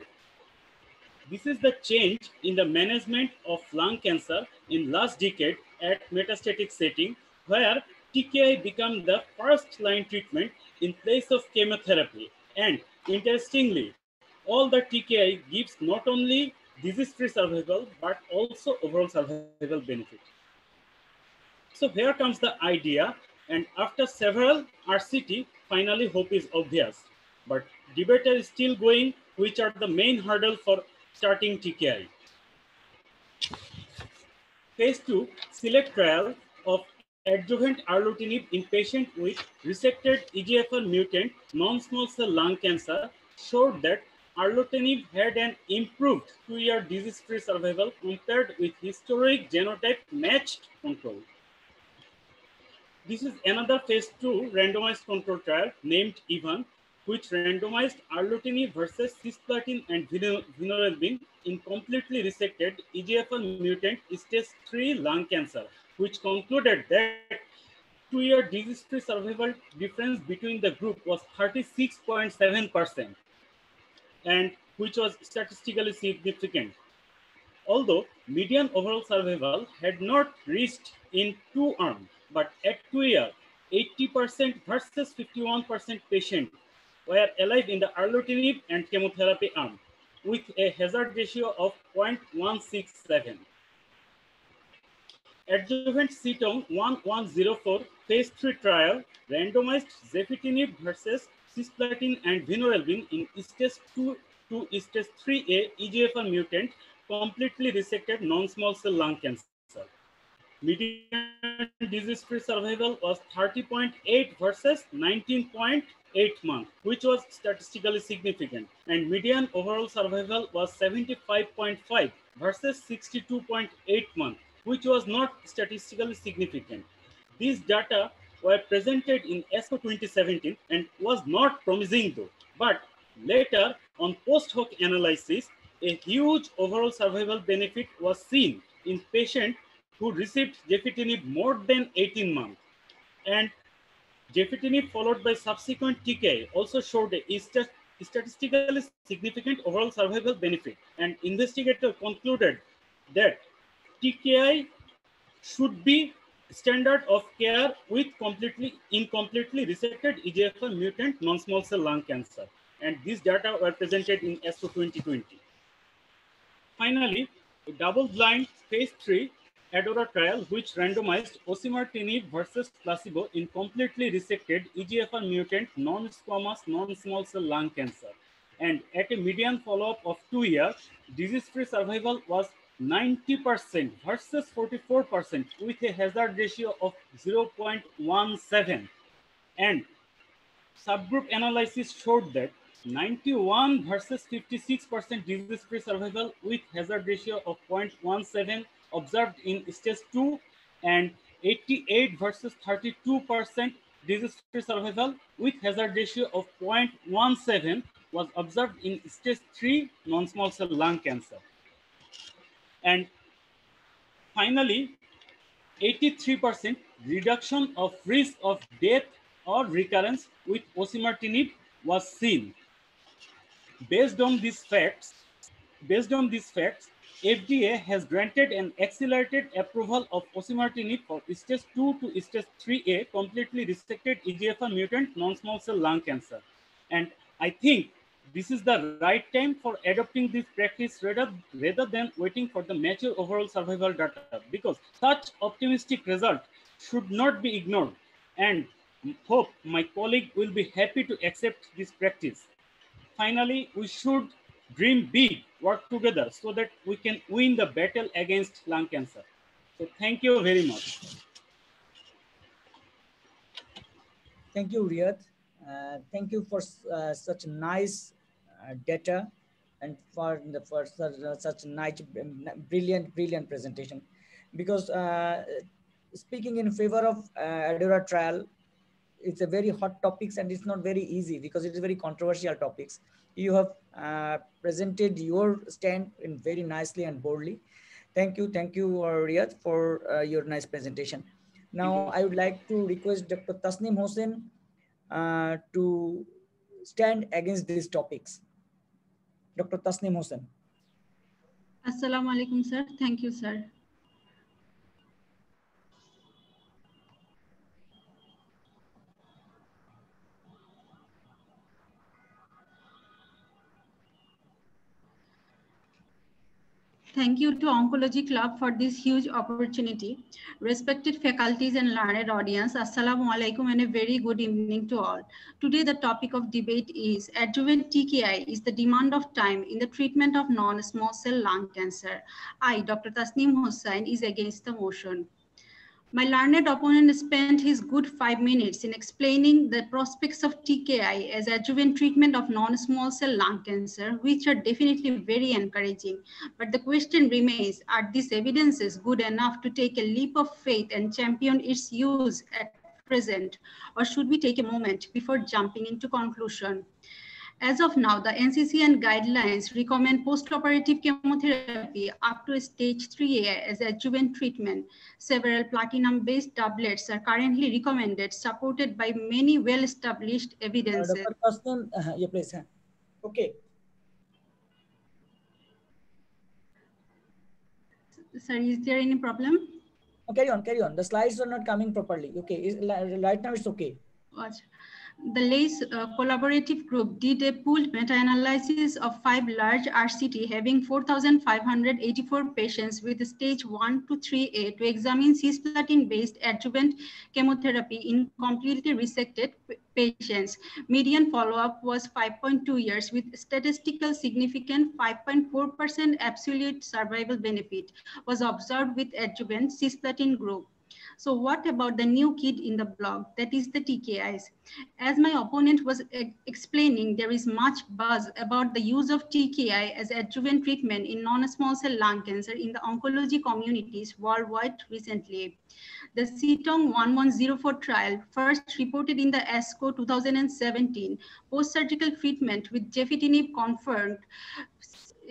This is the change in the management of lung cancer in last decade at metastatic setting, where TKI became the first line treatment in place of chemotherapy. And interestingly, all the TKI gives not only disease-free survival, but also overall survival benefit. So here comes the idea, and after several RCT, finally hope is obvious. But debate is still going, which are the main hurdle for starting TKI. Phase 2 select trial of adjuvant erlotinib in patient with resected EGFR mutant non-small cell lung cancer showed that erlotinib had an improved 2-year disease-free survival compared with historic genotype matched control. This is another phase 2 randomized control trial named EVAN, which randomized erlotinib versus cisplatin and vinorelbine in completely resected EGFR mutant stage 3 lung cancer, which concluded that 2-year disease-free survival difference between the group was 36.7%, and which was statistically significant. Although median overall survival had not reached in 2 arms, but at 2 years, 80% versus 51% patients were alive in the erlotinib and chemotherapy arm, with a hazard ratio of 0.167. Adjuvant CTOM 1104 phase 3 trial randomized gefitinib versus cisplatin and vinorelbine in stage 2 to stage 3A EGFR mutant completely resected non-small cell lung cancer. Median disease-free survival was 30.8 versus 19.8 months, which was statistically significant. And median overall survival was 75.5 versus 62.8 months, which was not statistically significant. These data were presented in ASCO 2017 and was not promising though. But later, on post-hoc analysis, a huge overall survival benefit was seen in patients who received gefitinib more than 18 months. And gefitinib followed by subsequent TKI also showed a statistically significant overall survival benefit. And investigators concluded that TKI should be standard of care with incompletely resected EGFR mutant non-small cell lung cancer. And these data were presented in ASCO 2020. Finally, a double-blind phase 3 ADAURA trial, which randomized osimertinib versus placebo in completely resected EGFR mutant non-squamous non-small cell lung cancer. And at a median follow-up of 2 years, disease-free survival was 90% versus 44% with a hazard ratio of 0.17. And subgroup analysis showed that 91 versus 56% disease-free survival with hazard ratio of 0.17 observed in stage 2 and 88 versus 32% disease-free survival with hazard ratio of 0.17 was observed in stage 3 non-small cell lung cancer. And finally, 83% reduction of risk of death or recurrence with osimertinib was seen. Based on these facts, FDA has granted an accelerated approval of osimertinib for stage 2 to stage 3A completely resected EGFR mutant non-small cell lung cancer. And I think this is the right time for adopting this practice rather than waiting for the mature overall survival data, because such optimistic result should not be ignored, and hope my colleague will be happy to accept this practice. Finally, we should dream big, work together so that we can win the battle against lung cancer. So thank you very much. Thank you, Riyad. Thank you for such nice data and for such nice, brilliant presentation. Because speaking in favor of ADAURA trial, it's a very hot topics and it's not very easy because it is very controversial topics. You have presented your stand in very nicely and boldly. Thank you, Riyad, for your nice presentation. Now, I would like to request Dr. Tasneem Hossain to stand against these topics. Dr. Tasneem Hossain. Assalamu alaikum, sir. Thank you, sir. Thank you to Oncology Club for this huge opportunity. Respected faculties and learned audience, Assalamu alaikum and a very good evening to all. Today the topic of debate is adjuvant TKI is the demand of time in the treatment of non-small cell lung cancer. I, Dr. Tasneem Hossain, is against the motion. My learned opponent spent his good 5 minutes in explaining the prospects of TKI as adjuvant treatment of non-small cell lung cancer, which are definitely very encouraging. But the question remains, are these evidences good enough to take a leap of faith and champion its use at present? Or should we take a moment before jumping into conclusion? As of now, the NCCN guidelines recommend postoperative chemotherapy up to stage 3A as adjuvant treatment. Several platinum-based tablets are currently recommended, supported by many well-established evidences. Dr. Tasneem, yeah, please. Okay. Sir, is there any problem? Oh, carry on, carry on. The slides are not coming properly. Okay, right now it's okay. The LACE collaborative group did a pooled meta-analysis of 5 large RCT having 4,584 patients with stage 1 to 3A to examine cisplatin-based adjuvant chemotherapy in completely resected patients. Median follow-up was 5.2 years with statistical significant 5.4% absolute survival benefit was observed with adjuvant cisplatin group. So what about the new kid in the block, that is the TKIs? As my opponent was explaining, there is much buzz about the use of TKI as adjuvant treatment in non-small cell lung cancer in the oncology communities worldwide recently. The CTONG 1104 trial, first reported in the ASCO 2017, post-surgical treatment with gefitinib confirmed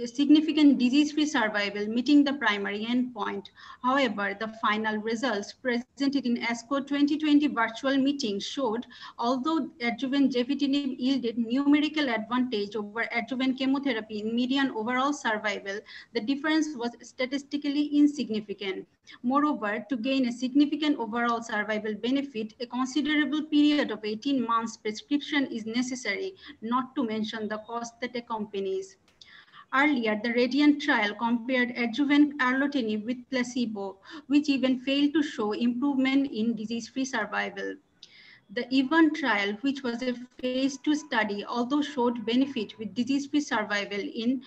significant disease-free survival, meeting the primary endpoint. However, the final results presented in ASCO 2020 virtual meeting showed, although adjuvant gefitinib yielded numerical advantage over adjuvant chemotherapy in median overall survival, the difference was statistically insignificant. Moreover, to gain a significant overall survival benefit, a considerable period of 18 months prescription is necessary, not to mention the cost that accompanies. Earlier, the RADIANT trial compared adjuvant erlotinib with placebo, which even failed to show improvement in disease-free survival. The EVAN trial, which was a phase 2 study, although showed benefit with disease-free survival in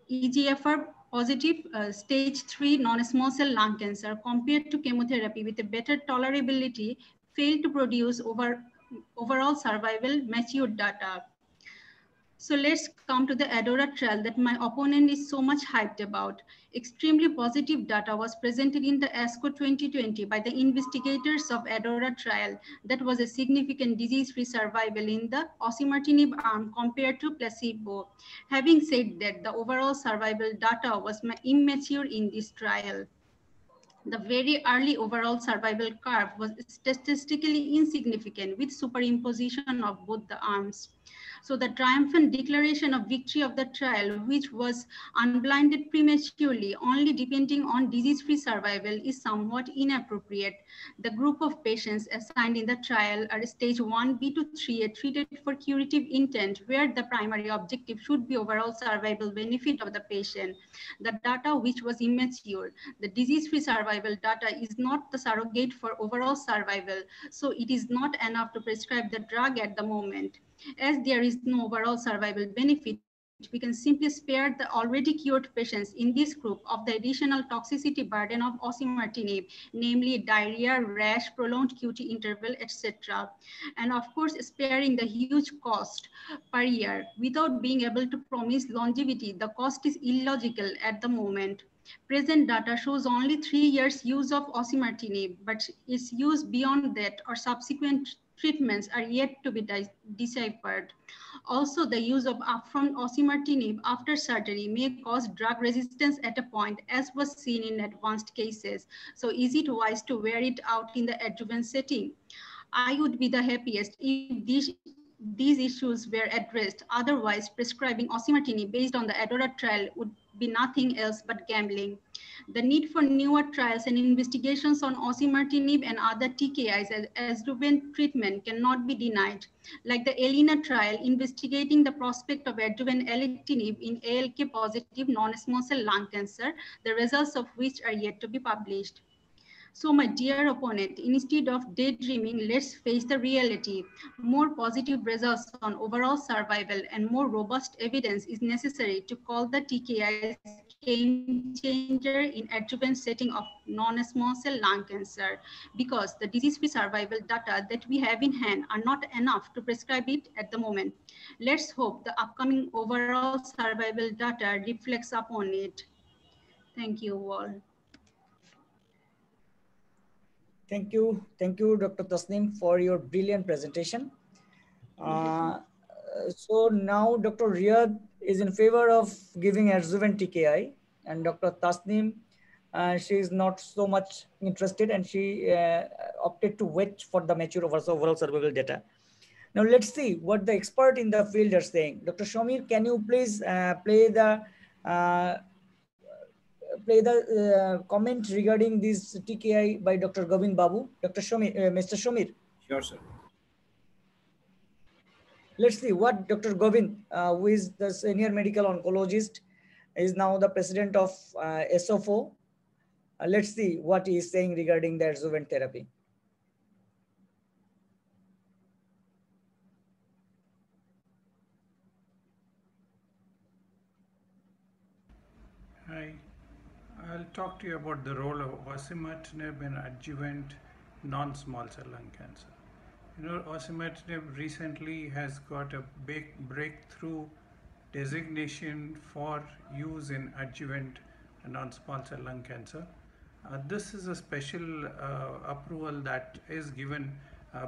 EGFR positive stage 3 non-small cell lung cancer compared to chemotherapy with a better tolerability, failed to produce overall survival mature data. So let's come to the ADAURA trial that my opponent is so much hyped about. Extremely positive data was presented in the ASCO 2020 by the investigators of ADAURA trial that was a significant disease-free survival in the osimertinib arm compared to placebo. Having said that, the overall survival data was immature in this trial. The very early overall survival curve was statistically insignificant with superimposition of both the arms. So the triumphant declaration of victory of the trial, which was unblinded prematurely, only depending on disease-free survival, is somewhat inappropriate. The group of patients assigned in the trial are stage 1B to 3A treated for curative intent, where the primary objective should be overall survival benefit of the patient. The data which was immature, the disease-free survival data is not the surrogate for overall survival, so it is not enough to prescribe the drug at the moment. As there is no overall survival benefit, we can simply spare the already cured patients in this group of the additional toxicity burden of osimertinib, namely diarrhea, rash, prolonged QT interval, etc. And of course, sparing the huge cost per year. Without being able to promise longevity, the cost is illogical at the moment. Present data shows only 3 years use of osimertinib, but its use beyond that or subsequent treatments are yet to be deciphered. Also, the use of upfront osimertinib after surgery may cause drug resistance at a point, as was seen in advanced cases. So is it wise to wear it out in the adjuvant setting? I would be the happiest if these issues were addressed. Otherwise, prescribing osimertinib based on the ADAURA trial would be nothing else but gambling. The need for newer trials and investigations on osimertinib and other TKIs as adjuvant treatment cannot be denied, like the ELINA trial investigating the prospect of adjuvant alectinib in ALK-positive non-small cell lung cancer, the results of which are yet to be published. So my dear opponent, instead of daydreaming, let's face the reality. More positive results on overall survival and more robust evidence is necessary to call the TKIs game changer in adjuvant setting of non-small cell lung cancer, because the disease-free survival data that we have in hand are not enough to prescribe it at the moment. Let's hope the upcoming overall survival data reflects upon it. Thank you all. Thank you, Dr. Tasneem, for your brilliant presentation. So now Dr. Riyad is in favor of giving adjuvant TKI, and Dr. Tasneem, she is not so much interested, and she opted to wait for the mature overall survival data. Now let's see what the expert in the field are saying. Dr. Shomir, can you please play the comment regarding this TKI by Dr. Govind Babu? Dr. Shomir, Mr. Shomir. Sure, sir. Let's see what Dr. Govind, who is the senior medical oncologist, is now the president of SOFO. Let's see what he is saying regarding the adjuvant therapy. Hi, I'll talk to you about the role of osimertinib in adjuvant non-small cell lung cancer. You know, osimertinib recently has got a big breakthrough designation for use in adjuvant non-small cell lung cancer. This is a special approval that is given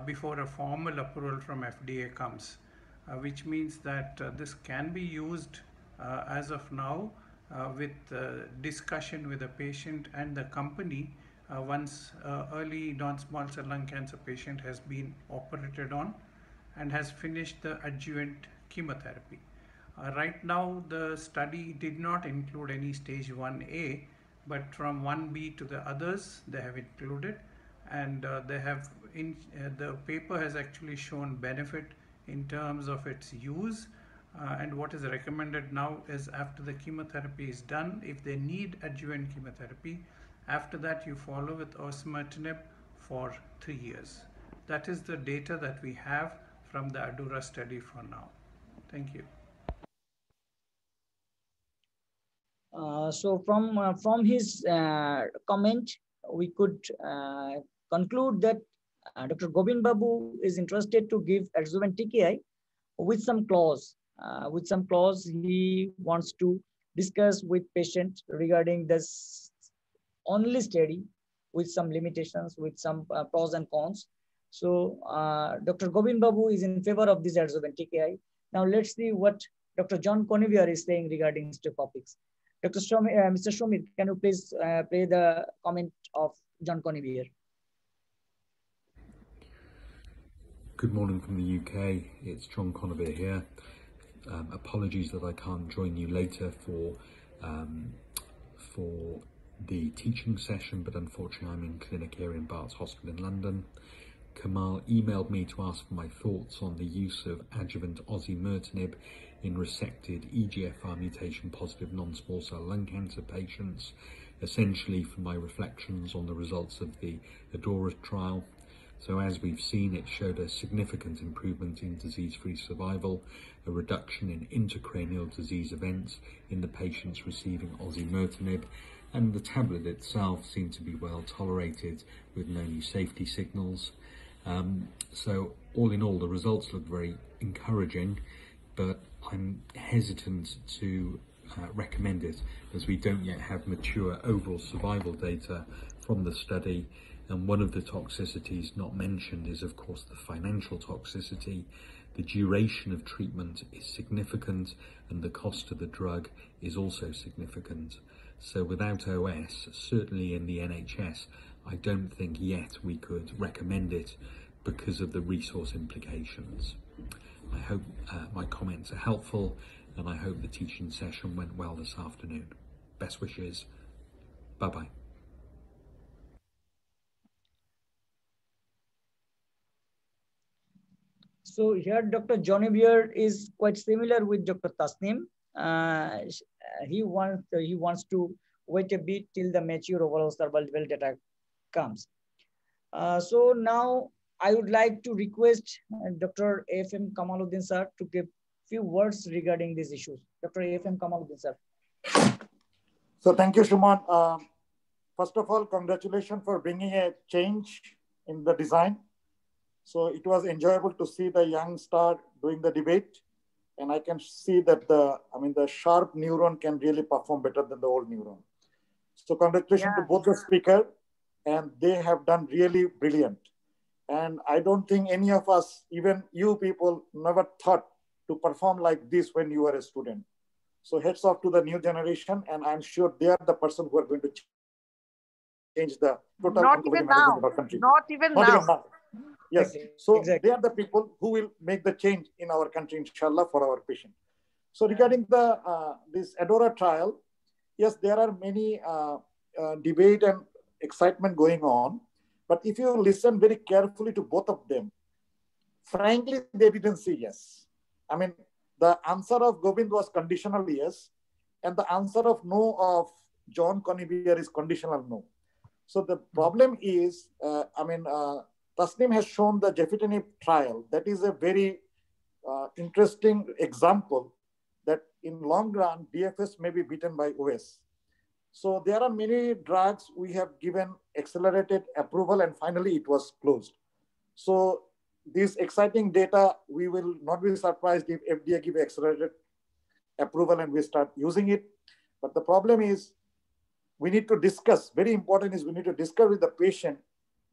before a formal approval from FDA comes, which means that this can be used as of now with discussion with the patient and the company once early non-small cell lung cancer patient has been operated on and has finished the adjuvant chemotherapy. Right now the study did not include any stage 1A, but from 1B to the others they have included, and they have the paper has actually shown benefit in terms of its use. And what is recommended now is after the chemotherapy is done, if they need adjuvant chemotherapy, after that you follow with osimertinib for 3 years. That is the data that we have from the ADAURA study for now. Thank you. So from his comment, we could conclude that Dr. Govind Babu is interested to give adjuvant TKI with some clause. He wants to discuss with patient regarding this only study with some limitations, with some pros and cons. So Dr. Govind Babu is in favor of this adjuvant TKI. Now let's see what Dr. John Conivier is saying regarding topics. Dr. Shomir, Mr. Shomir, can you please play the comment of John Conivier? Good morning from the UK. It's John Conivier here. Apologies that I can't join you later for the teaching session, but unfortunately I'm in clinic here in Barts Hospital in London. Kamal emailed me to ask for my thoughts on the use of adjuvant osimertinib in resected EGFR mutation positive non-small cell lung cancer patients, essentially for my reflections on the results of the ADAURA trial. So as we've seen, it showed a significant improvement in disease-free survival, a reduction in intracranial disease events in the patients receiving osimertinib, and the tablet itself seemed to be well tolerated with no new safety signals. So all in all, the results look very encouraging, but I'm hesitant to recommend it as we don't yet have mature overall survival data from the study. And one of the toxicities not mentioned is, of course, the financial toxicity. The duration of treatment is significant and the cost of the drug is also significant. So without OS, certainly in the NHS, I don't think yet we could recommend it because of the resource implications. I hope my comments are helpful, and I hope the teaching session went well this afternoon. Best wishes. Bye-bye. So here, Dr. Johnny Beard is quite similar with Dr. Tasneem. He wants to wait a bit till the mature overall survival data comes. So now I would like to request Dr. A.F.M. Kamaluddin sir to give few words regarding these issues. Dr. A.F.M. Kamaluddin sir. So thank you, Shuman. First of all, congratulations for bringing a change in the design. So it was enjoyable to see the young star doing the debate. And I can see that the sharp neuron can really perform better than the old neuron. So congratulations to both the speakers, and they have done really brilliant. And I don't think any of us, even you people, never thought to perform like this when you were a student. So heads off to the new generation, and I'm sure they are the person who are going to change the total oncology management of our country. Not even now. Yes, so they are the people who will make the change in our country, inshallah, for our patient. So regarding the this ADAURA trial, yes, there are many debate and excitement going on. But if you listen very carefully to both of them, frankly, they didn't say yes. I mean, the answer of Govind was conditional yes, and the answer of no of John Conybeare is conditional no. So the problem is, Tasneem has shown the Gefitinib trial. That is a very interesting example that in long run, DFS may be beaten by OS. So there are many drugs we have given accelerated approval, and finally it was closed. So this exciting data, we will not be surprised if FDA give accelerated approval and we start using it. But the problem is we need to discuss, very important is we need to discuss with the patient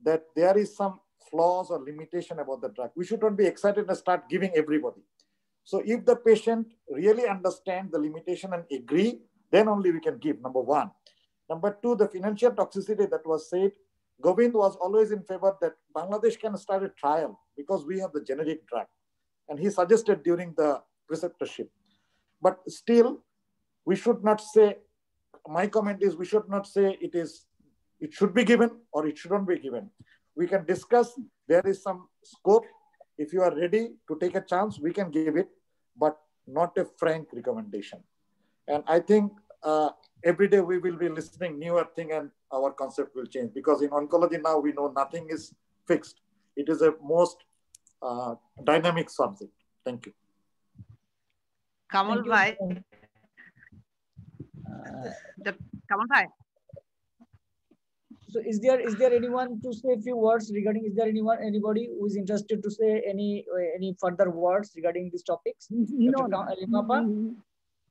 that there is some flaws or limitation about the drug. We should not be excited and start giving everybody. So if the patient really understands the limitation and agree, then only we can give, number one. Number two, the financial toxicity that was said, Govind was always in favor that Bangladesh can start a trial because we have the generic drug. And he suggested during the preceptorship. But still, we should not say, my comment is we should not say it should be given or it shouldn't be given. We can discuss, there is some scope. If you are ready to take a chance, we can give it, but not a frank recommendation. And I think every day we will be listening newer thing and our concept will change, because in oncology now we know nothing is fixed. It is a most dynamic subject. Thank you. Kamal bhai. Kamal bhai. So is there anyone to say a few words regarding, is there anybody who is interested to say any further words regarding these topics? No,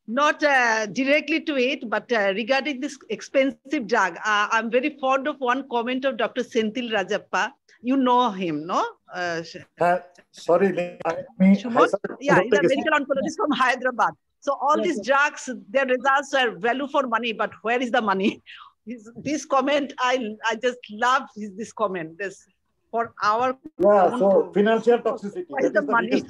not directly to it, but regarding this expensive drug, I'm very fond of one comment of Dr. Senthil Rajappa. You know him, no? Sorry, he's a medical oncologist from Hyderabad. So all these drugs, their results are value for money, but where is the money? This comment, I just love this comment. This for our so financial toxicity. Where is the money?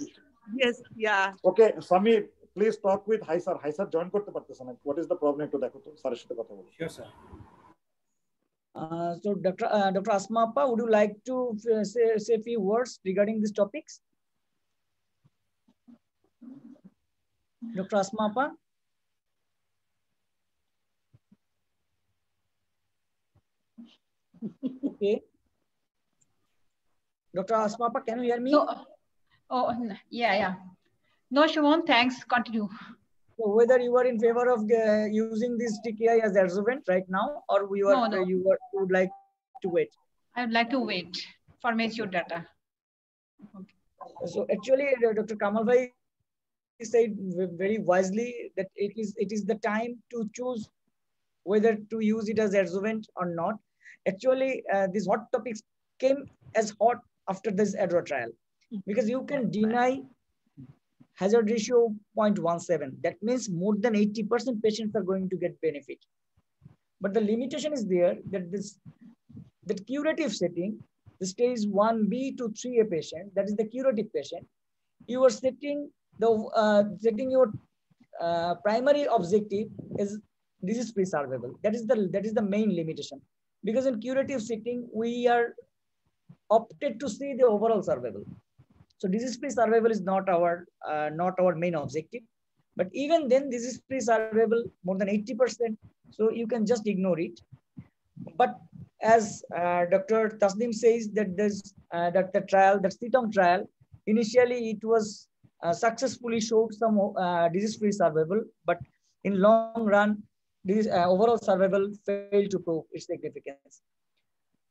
Yes, yeah. Okay, Sami, please talk with Haisar. Haisar join korte parteche na. What is the problem to dekho to sir shate kotha bolo. Sure, sir. So Dr. Asma Appa, would you like to say a few words regarding these topics? Dr. Asma Appa? Okay. Dr. Asma Appa, can you hear me? No. Oh, yeah. No, Shuman, thanks. Continue. So whether you are in favor of using this TKI as adjuvant right now, or you would like to wait? I would like to wait for mature data. Okay. So actually, Dr. Kamal bhai said very wisely that it is the time to choose whether to use it as adjuvant or not. Actually, these hot topics came as hot after this ADAURA trial, because you can deny hazard ratio 0.17. That means more than 80% patients are going to get benefit. But the limitation is there that the curative setting, the stage 1B to 3A patient, that is the curative patient, you are setting your primary objective is disease-free survival. That is the main limitation. Because in curative setting, we are opted to see the overall survival. So disease-free survival is not our main objective. But even then, disease-free survival more than 80%. So you can just ignore it. But as Dr. Tasnim says that that the trial, the Sitong trial, initially it was successfully showed some disease-free survival, but in long run, this overall survival failed to prove its significance.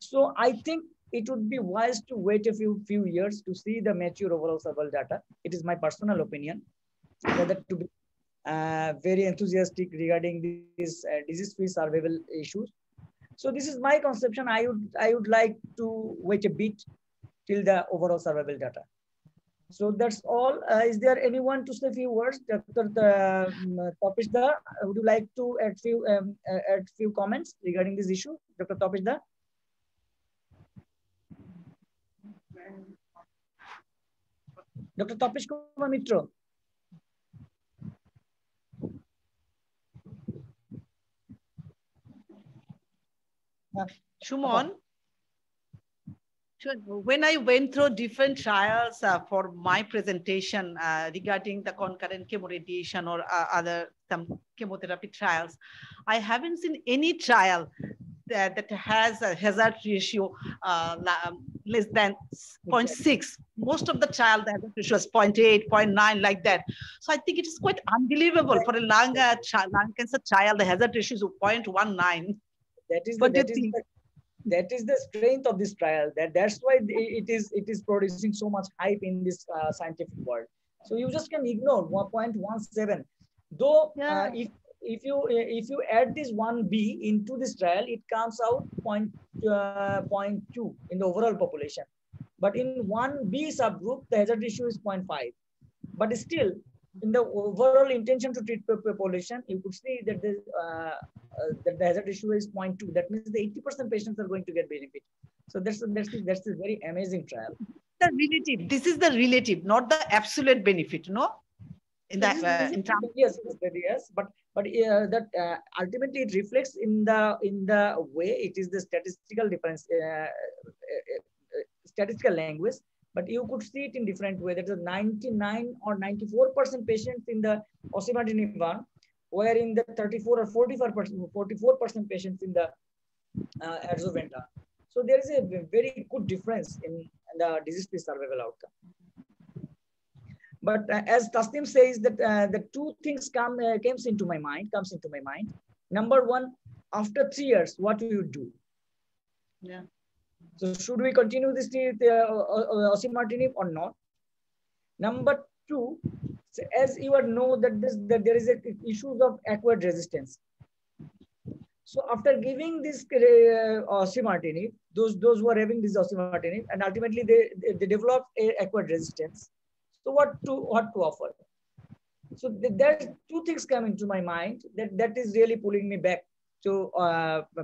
So I think it would be wise to wait a few years to see the mature overall survival data. It is my personal opinion, rather to be very enthusiastic regarding these disease-free survival issues. So this is my conception. I would like to wait a bit till the overall survival data. So that's all. Is there anyone to say a few words? Dr. Tapishda, would you like to add few comments regarding this issue? Dr. Tapishda? Dr. Tapish Kumar Mitra. Shumon, when I went through different trials for my presentation regarding the concurrent chemoradiation or some chemotherapy trials, I haven't seen any trial that has a hazard ratio less than 0.6. Most of the trial, the hazard ratio is 0.8, 0.9, like that. So I think it is quite unbelievable for a lung cancer trial, the hazard ratio is 0.19. That is the strength of this trial. That's why it is producing so much hype in this scientific world. So you just can ignore 1.17. Though if you add this 1B into this trial, it comes out 0.2 in the overall population. But in 1B subgroup, the hazard ratio is 0.5. But still, in the overall intention to treat population, you could see that the hazard ratio is 0.2. That means the 80% patients are going to get benefit. So that's a very amazing trial. The relative. This is the relative, not the absolute benefit. No. Yes, but that ultimately it reflects in the way it is the statistical difference, statistical language. But you could see it in different way. There's a 99 or 94% patients in the osimertinib arm, where in the 34 or 44% patients in the adjuvant arm. So there is a very good difference in the disease-free survival outcome. But as Tasnim says, that the two things comes into my mind. Number one, after 3 years, what do you do? Yeah. So should we continue this osimertinib or not? Number two, so as you know that there is issues of acquired resistance. So after giving this osimertinib, those who are having this osimertinib, and ultimately they develop acquired resistance. So what to offer? So there's two things come into my mind that is really pulling me back to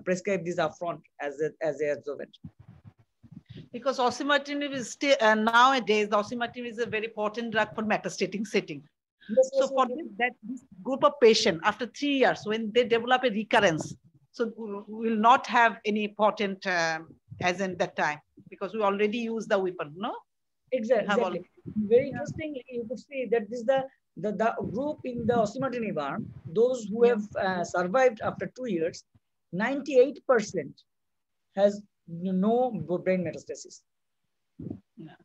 prescribe this upfront as a adjuvant. Because osimertinib is still nowadays, the osimertinib is a very potent drug for metastatic setting. Yes, so for this group of patients, after 3 years, when they develop a recurrence, so we will not have any potent as in that time, because we already use the weapon, no? Exactly. Very interestingly, you could see that this is the group in the osimertinib arm, those who have survived after 2 years, 98% has no brain metastasis. Yeah.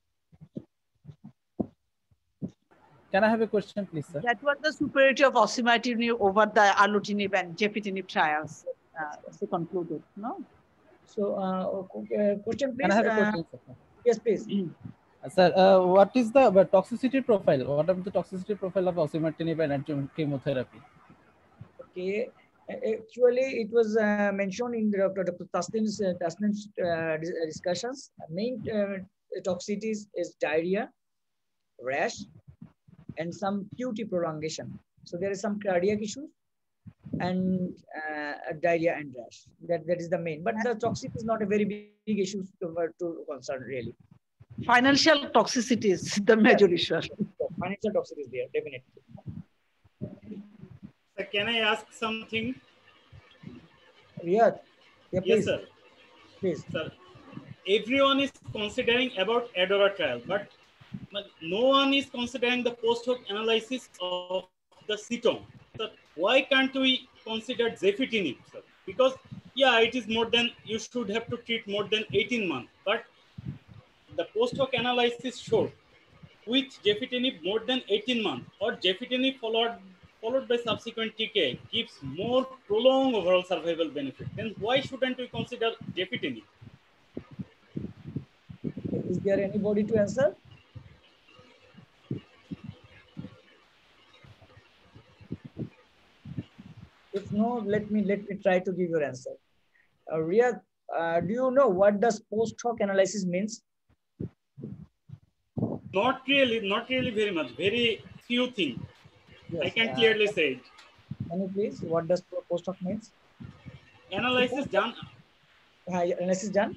Can I have a question, please, sir? That was the superiority of osimertinib over the erlotinib and gefitinib trials. So concluded, no? So, question, please. Can I have a question, sir? Yes, please. Sir, what is the toxicity profile? What is the toxicity profile of osimertinib and adjuvant chemotherapy? Okay. Actually, it was mentioned in Dr. Tasnim's discussions. Main toxicities is diarrhea, rash, and some QT prolongation. So there is some cardiac issues and diarrhea and rash. That is the main. But the toxicity is not a very big issue to concern, really. Financial toxicity is the major issue. Financial toxicity is there, definitely. So can I ask something? Riyad, yeah, Yes, please. sir. Please. Sir, everyone is considering about ADORA trial, but no one is considering the post hoc analysis of the CETON. Sir, why can't we consider Gefitinib, sir? Because yeah, it is more than, you should have to treat more than 18 months, but the post hoc analysis showed with Gefitinib more than 18 months or Gefitinib followed by subsequent TKI gives more prolonged overall survival benefit. Then why shouldn't we consider Gefitinib? Is there anybody to answer? If no, let me try to give your answer. Riyad, do you know what does post hoc analysis means? Not really very much. Very few things. Yes, I can clearly say it. Can you please, what does post hoc means? Analysis done. Analysis done.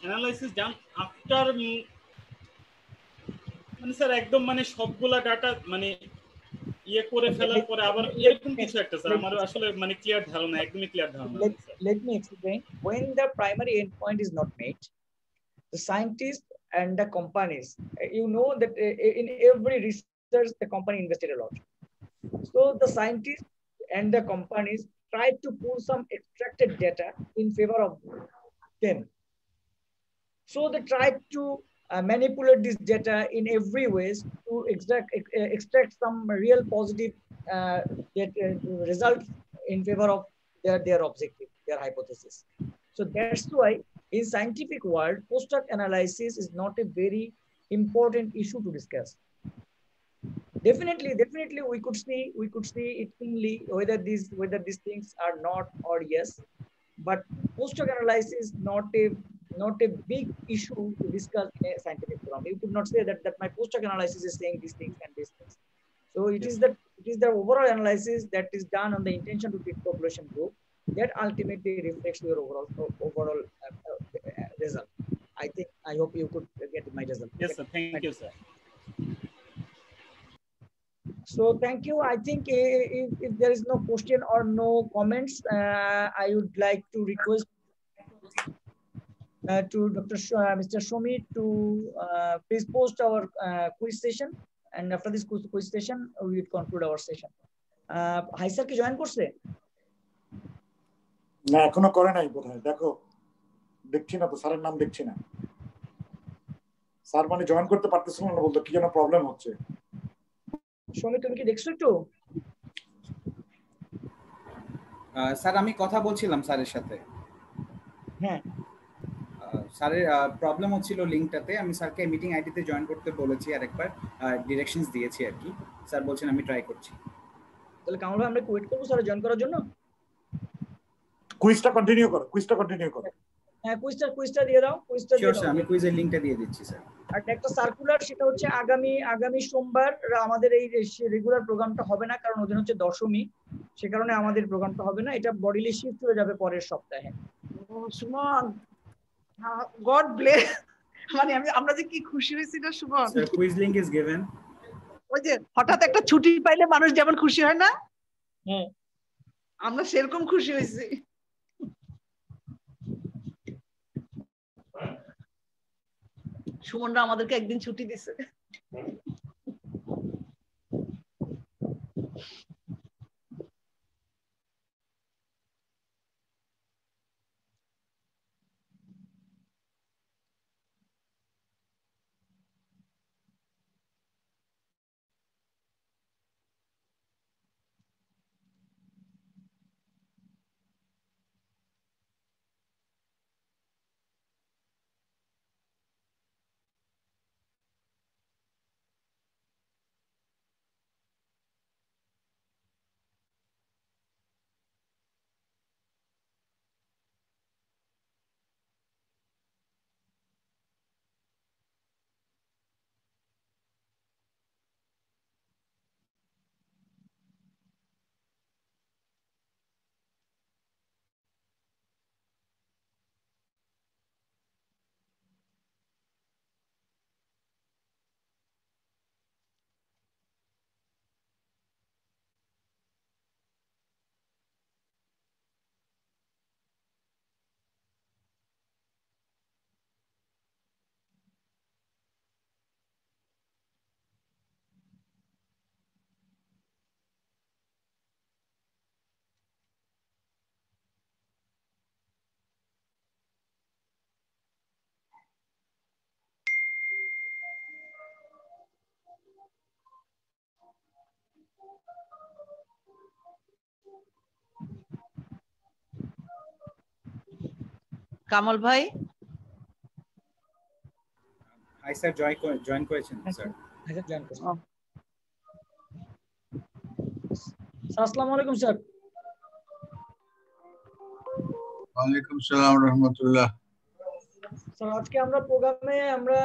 Analysis done after মানে sir একদম মানে সবগুলা data মানে ইয়ে করে ফেলার পরে আবার এরকম কিছু একটা স্যার আমার আসলে মানে ক্লিয়ার ধারণা একদমই ক্লিয়ার ধারণা নেই sir Let me explain. When the primary endpoint is not met, the scientists and the companies, you know that in every research the company invested a lot. So the scientists and the companies tried to pull some extracted data in favor of them. So they tried to manipulate this data in every ways to extract some real positive results in favor of their objective, their hypothesis. So that's why in scientific world, post hoc analysis is not a very important issue to discuss. Definitely we could see it keenly whether these things are not or yes, but post hoc analysis is not a big issue to discuss in a scientific forum. You could not say that my post hoc analysis is saying these things and these things. So it is the overall analysis that is done on the intention to treat population group that ultimately reflects your overall result. I hope you could get my result. Yes, sir. Thank you, sir. So thank you. I think if there is no question or no comments, I would like to request to Mr. Shomi to please post our quiz session, and after this quiz session we will conclude our session. Hi sir, কি join করছে? না এখনো করে নাই বোধহয়, দেখো দেখছি না তো, স্যারের নাম দেখছি না। স্যার মানে জয়েন করতে পারতেছিল না, বলতো কি যেন প্রবলেম হচ্ছে। সৌমি তুমি কি দেখছো একটু? স্যার আমি কথা বলছিলাম স্যারের সাথে। হ্যাঁ স্যারের প্রবলেম হচ্ছিল লিংকটাতে, আমি স্যারকে মিটিং আইডিতে জয়েন করতে বলেছি, আরেকবার ডিরেকশনস দিয়েছি আর কি। স্যার বলছেন আমি ট্রাই করছি। তাহলে কামল ভাই আমরা ওয়েট করব স্যার জয়েন করার জন্য। কুইজটা কন্টিনিউ করো। হ্যাঁ কুইজটা দিয়ে দাও। শিওর স্যার, আমি কুইজের লিংকটা দিয়ে দিচ্ছি স্যার। আর একটা সার্কুলার, সেটা হচ্ছে আগামী সোমবার আমাদের এই রেগুলার প্রোগ্রামটা হবে না, কারণ ওদিন হচ্ছে দশমী, সে কারণে আমাদের প্রোগ্রামটা হবে না, এটা বডিলি শিফট হয়ে যাবে পরের সপ্তাহে। সুমন, গড ব্লেস, মানে আমরা যে কি খুশি হয়েছি না Suman. Sir quiz link is given. ওই যে হঠাৎ একটা ছুটি পাইলে মানুষ যেমন খুশি হয় না, হ্যাঁ আমরা সেরকম খুশি হয়েছি। সুমনরা আমাদেরকে একদিন ছুটি দিছে। কামাল ভাই হাই স্যার জয়েন করেছেন স্যার আসসালামু আলাইকুম স্যার। ওয়ালাইকুম সালাম রাহমাতুল্লাহ। স্যার আজকে আমরা প্রোগ্রামে আমরা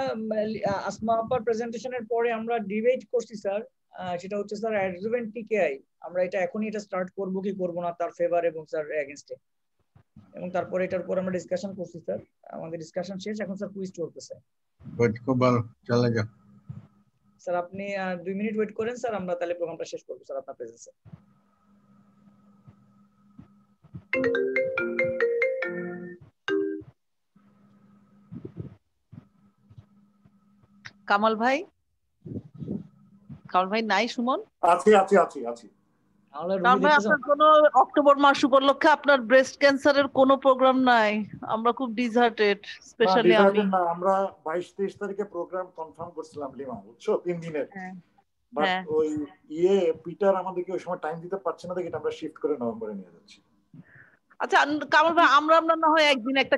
আসমা আপার প্রেজেন্টেশনের পরে আমরা ডিবেট করছি স্যার, সেটা হচ্ছে স্যার অ্যাডজুভেন্ট টিকেআই আমরা এখনই এটা স্টার্ট করব কি করব না তার ফেভার এবং স্যার এগেইনস্টে, এবং তারপরে এটার উপর আমরা ডিসকাশন করছি স্যার। আমাদের ডিসকাশন শেষ, এখন স্যার কুইজ চলতেছে। খুব ভালো, চলে যাও স্যার। আপনি 2 মিনিট ওয়েট করেন স্যার, আমরা তাহলে প্রোগ্রামটা শেষ করব স্যার আপনার প্রেজেন্সে। কামাল ভাই নাই সুমন? আছি আছি আছি আছি। কামাল ভাই আপনার কোনো অক্টোবর মাস উপলক্ষে আপনার ব্রেস্ট ক্যান্সারের কোনো প্রোগ্রাম নাই? আমরা খুব ডিসহার্টেড, স্পেশালি আমি। আমরা 22-23 তারিখে প্রোগ্রাম কনফার্ম করছিলাম লিমা, বুঝছো, 3 দিনের। বাট ওই পিটার আমাদেরকে ওই সময় টাইম দিতে পারছে না, দেখে আমরা শিফট করে নভেম্বরে নিয়ে যাচ্ছি। আচ্ছা কামাল ভাই, আমরা না হয় একদিন একটা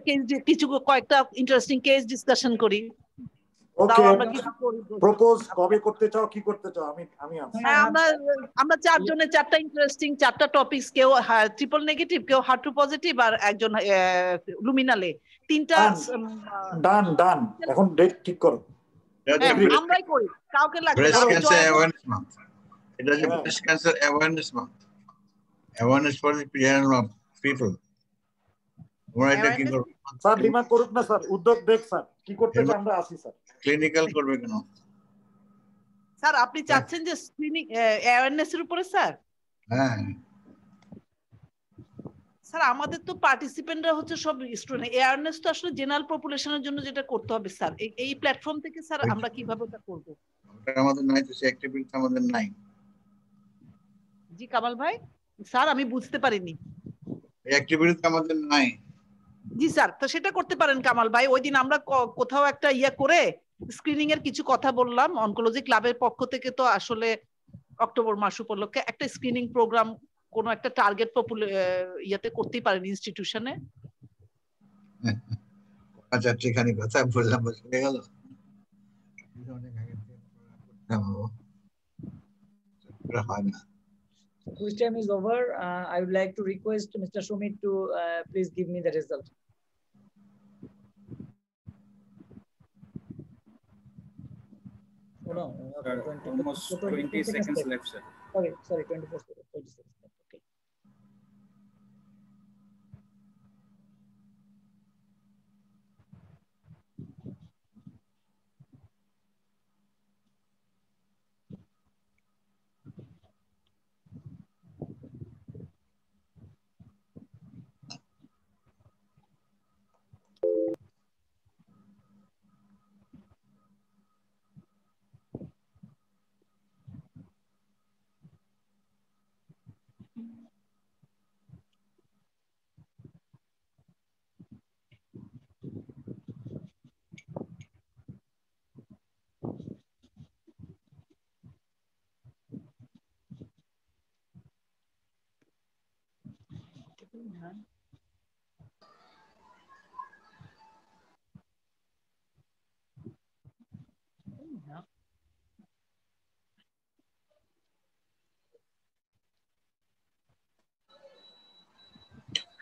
কয়েকটা ইন্টারেস্টিং কেস ডিসকাশন করি। ওকে, প্রপোজ কবে করতে চাও, কি করতে চাও? আমি আছি। আমরা চারজনের চারটা ইন্টারেস্টিং চারটা টপিকস, কেউ ট্রিপল নেগেটিভ, কেউ হার্টু পজিটিভ, আর একজন লুমিনালে, তিনটা। ডান এখন ডেট ঠিক করো। আমরাই করি, কাউকে লাগবে না। ব্রেস্ট ক্যান্সার অ্যাওয়ারনেস মান্থ, এটা যে breast cancer awareness month, awareness for people. আমরা এটা কি করব স্যার? লিমা করুক না স্যার, উদ্যোগ দেখ স্যার, কি করতে চান? আমরা আসি স্যার। ক্লিনিক্যাল করবে কেন স্যার? আপনি চাচ্ছেন যে স্ক্রিনিং অ্যাওয়ারনেস এর উপরে স্যার? হ্যাঁ স্যার, আমাদের তো পার্টিসিপেন্টরা হচ্ছে সব স্টুডেন্ট, অ্যাওয়ারনেস তো আসলে জেনারেল পপুলেশনের জন্য যেটা করতে হবে স্যার। এই প্ল্যাটফর্ম থেকে স্যার আমরা কিভাবে এটা করব? ওটা আমাদের নাই, তো অ্যাক্টিভিটি আমাদের নাই। জি কামাল ভাই, স্যার আমি বুঝতে পারিনি। এই অ্যাক্টিভিটি আমাদের নাই। জি স্যার, তো সেটা করতে পারেন কামাল ভাই। ওই দিন আমরা কোথাও একটা করে স্ক্রিনিং এর কিছু কথা বললাম। অনকোলজি ক্লাবের পক্ষ থেকে তো আসলে অক্টোবর মাস উপলক্ষে একটা স্ক্রিনিং প্রোগ্রাম কোন একটা টার্গেট ইয়াতে করতেই পারেন ইনস্টিটিউশনে। আচ্ছা ঠিকখানি কথা বললাম, বুঝে গেল। হয় না। Quiz time is over. I would like to request Mr. Sumit to please give me the result. Oh, no, almost 20 seconds left, sir. Sorry, 24 seconds. 20 seconds left. Okay.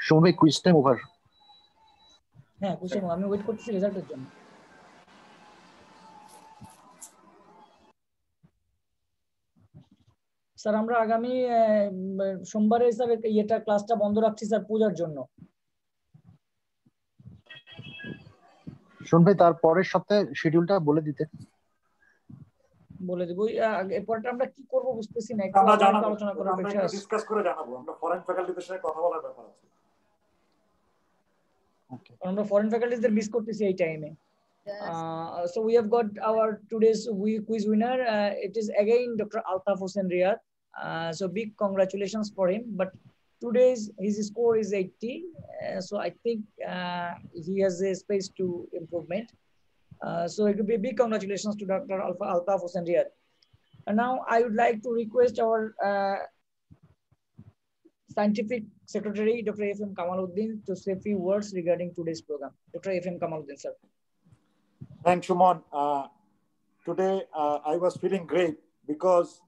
সময় কুইজ টাইম ওভার। হ্যাঁ quiz time, আমি wait করতেছি রেজাল্টের জন্য। Sir আমরা আগামী সোমবারে sir এটা ক্লাসটা বন্ধ রাখছি স্যার পূজার জন্য। শুন ভাই, তার পরের সপ্তাহে শিডিউলটা বলে দিতে। বলে দেব। এরপরটা আমরা কি করব বুঝতেছি না, আমরা জানাবো, আলোচনা করার আমরা বিষয় ডিসকাস করে জানাবো। আমরা ফরেন ফ্যাকাল্টিদের সাথে কথা বলার ব্যাপার আছে। ওকে, আমরা ফরেন ফ্যাকাল্টিদের মিস করতেছি এই টাইমে। So we have got our today's quiz winner. It is again Dr. Altaf Hossain Riyad. So big congratulations for him. But today's his score is 80. So I think he has a space to improvement. So it would be big congratulations to Dr. Altaf Hossain Riyad. And now I would like to request our scientific Secretary Dr. F.M. Kamaluddin to say a few words regarding today's program. Dr. F.M. Kamaluddin, sir. Thanks, Shumon. Today, I was feeling great because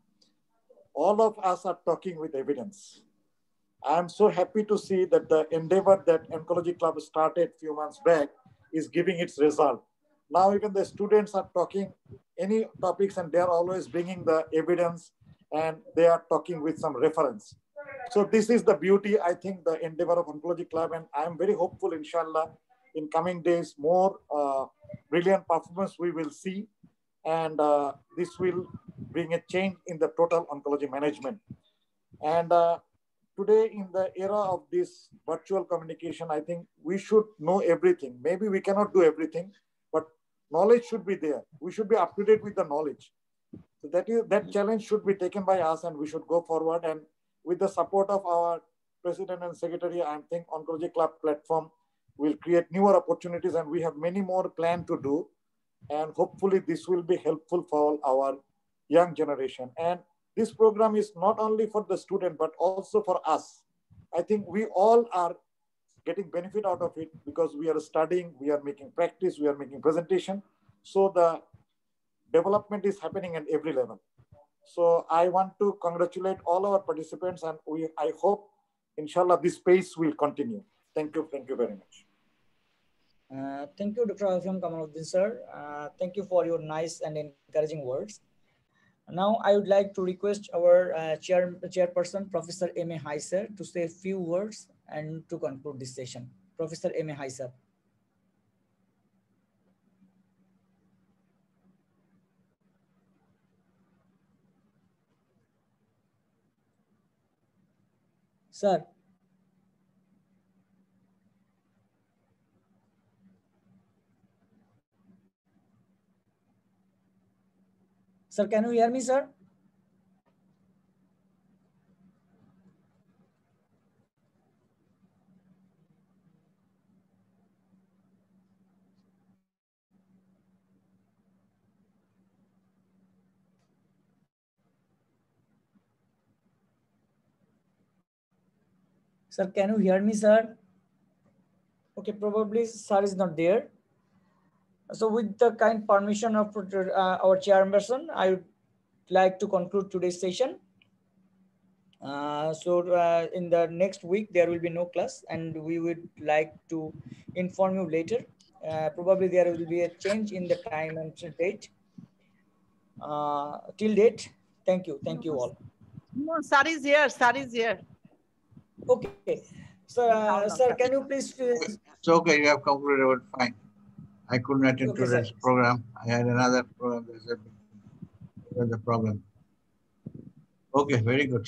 all of us are talking with evidence. I'm so happy to see that the endeavor that Oncology Club started a few months back is giving its result. Now even the students are talking any topics and they're always bringing the evidence and they are talking with some reference. So this is the beauty, I think, the endeavor of Oncology Club, and I'm very hopeful, inshallah, in coming days, more brilliant performance we will see, and this will bring a change in the total oncology management. And today, in the era of this virtual communication, I think we should know everything. Maybe we cannot do everything, but knowledge should be there. We should be up to date with the knowledge. So that challenge should be taken by us, and we should go forward. And with the support of our President and Secretary, I think Oncology Club platform will create newer opportunities, and we have many more planned to do. And hopefully this will be helpful for our young generation. And this program is not only for the student, but also for us. I think we all are getting benefit out of it because we are studying, we are making practice, we are making presentation. So the development is happening at every level. So I want to congratulate all our participants, and I hope, inshallah, this pace will continue. Thank you very much. Thank you, Dr. F.M. Kamaluddin, sir. Thank you for your nice and encouraging words. Now, I would like to request our chairperson, Professor M.A. Haiser, to say a few words and to conclude this session. Professor M.A. Haiser. Sir. Sir, can you hear me, sir? Sir, can you hear me, sir? Okay, probably sir is not there. So with the kind permission of our chairperson, I would like to conclude today's session. In the next week, there will be no class, and we would like to inform you later. Probably there will be a change in the time and date. Till date, thank you all. No, sir is here. Sir is here. Okay. So, sir, can you please? It's okay. You have concluded. Fine. I couldn't attend to this program. I had another program. There's a problem. Okay, very good.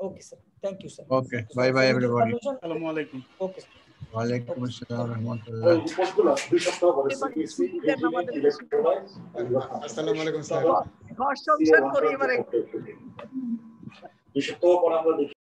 Okay, sir. Thank you, sir. Okay. Bye-bye, everybody. Assalamu alaikum. Okay. Walaikum assalam warahmatullah. Assalamu alaikum, sir. ঘর সংসার করে এবারে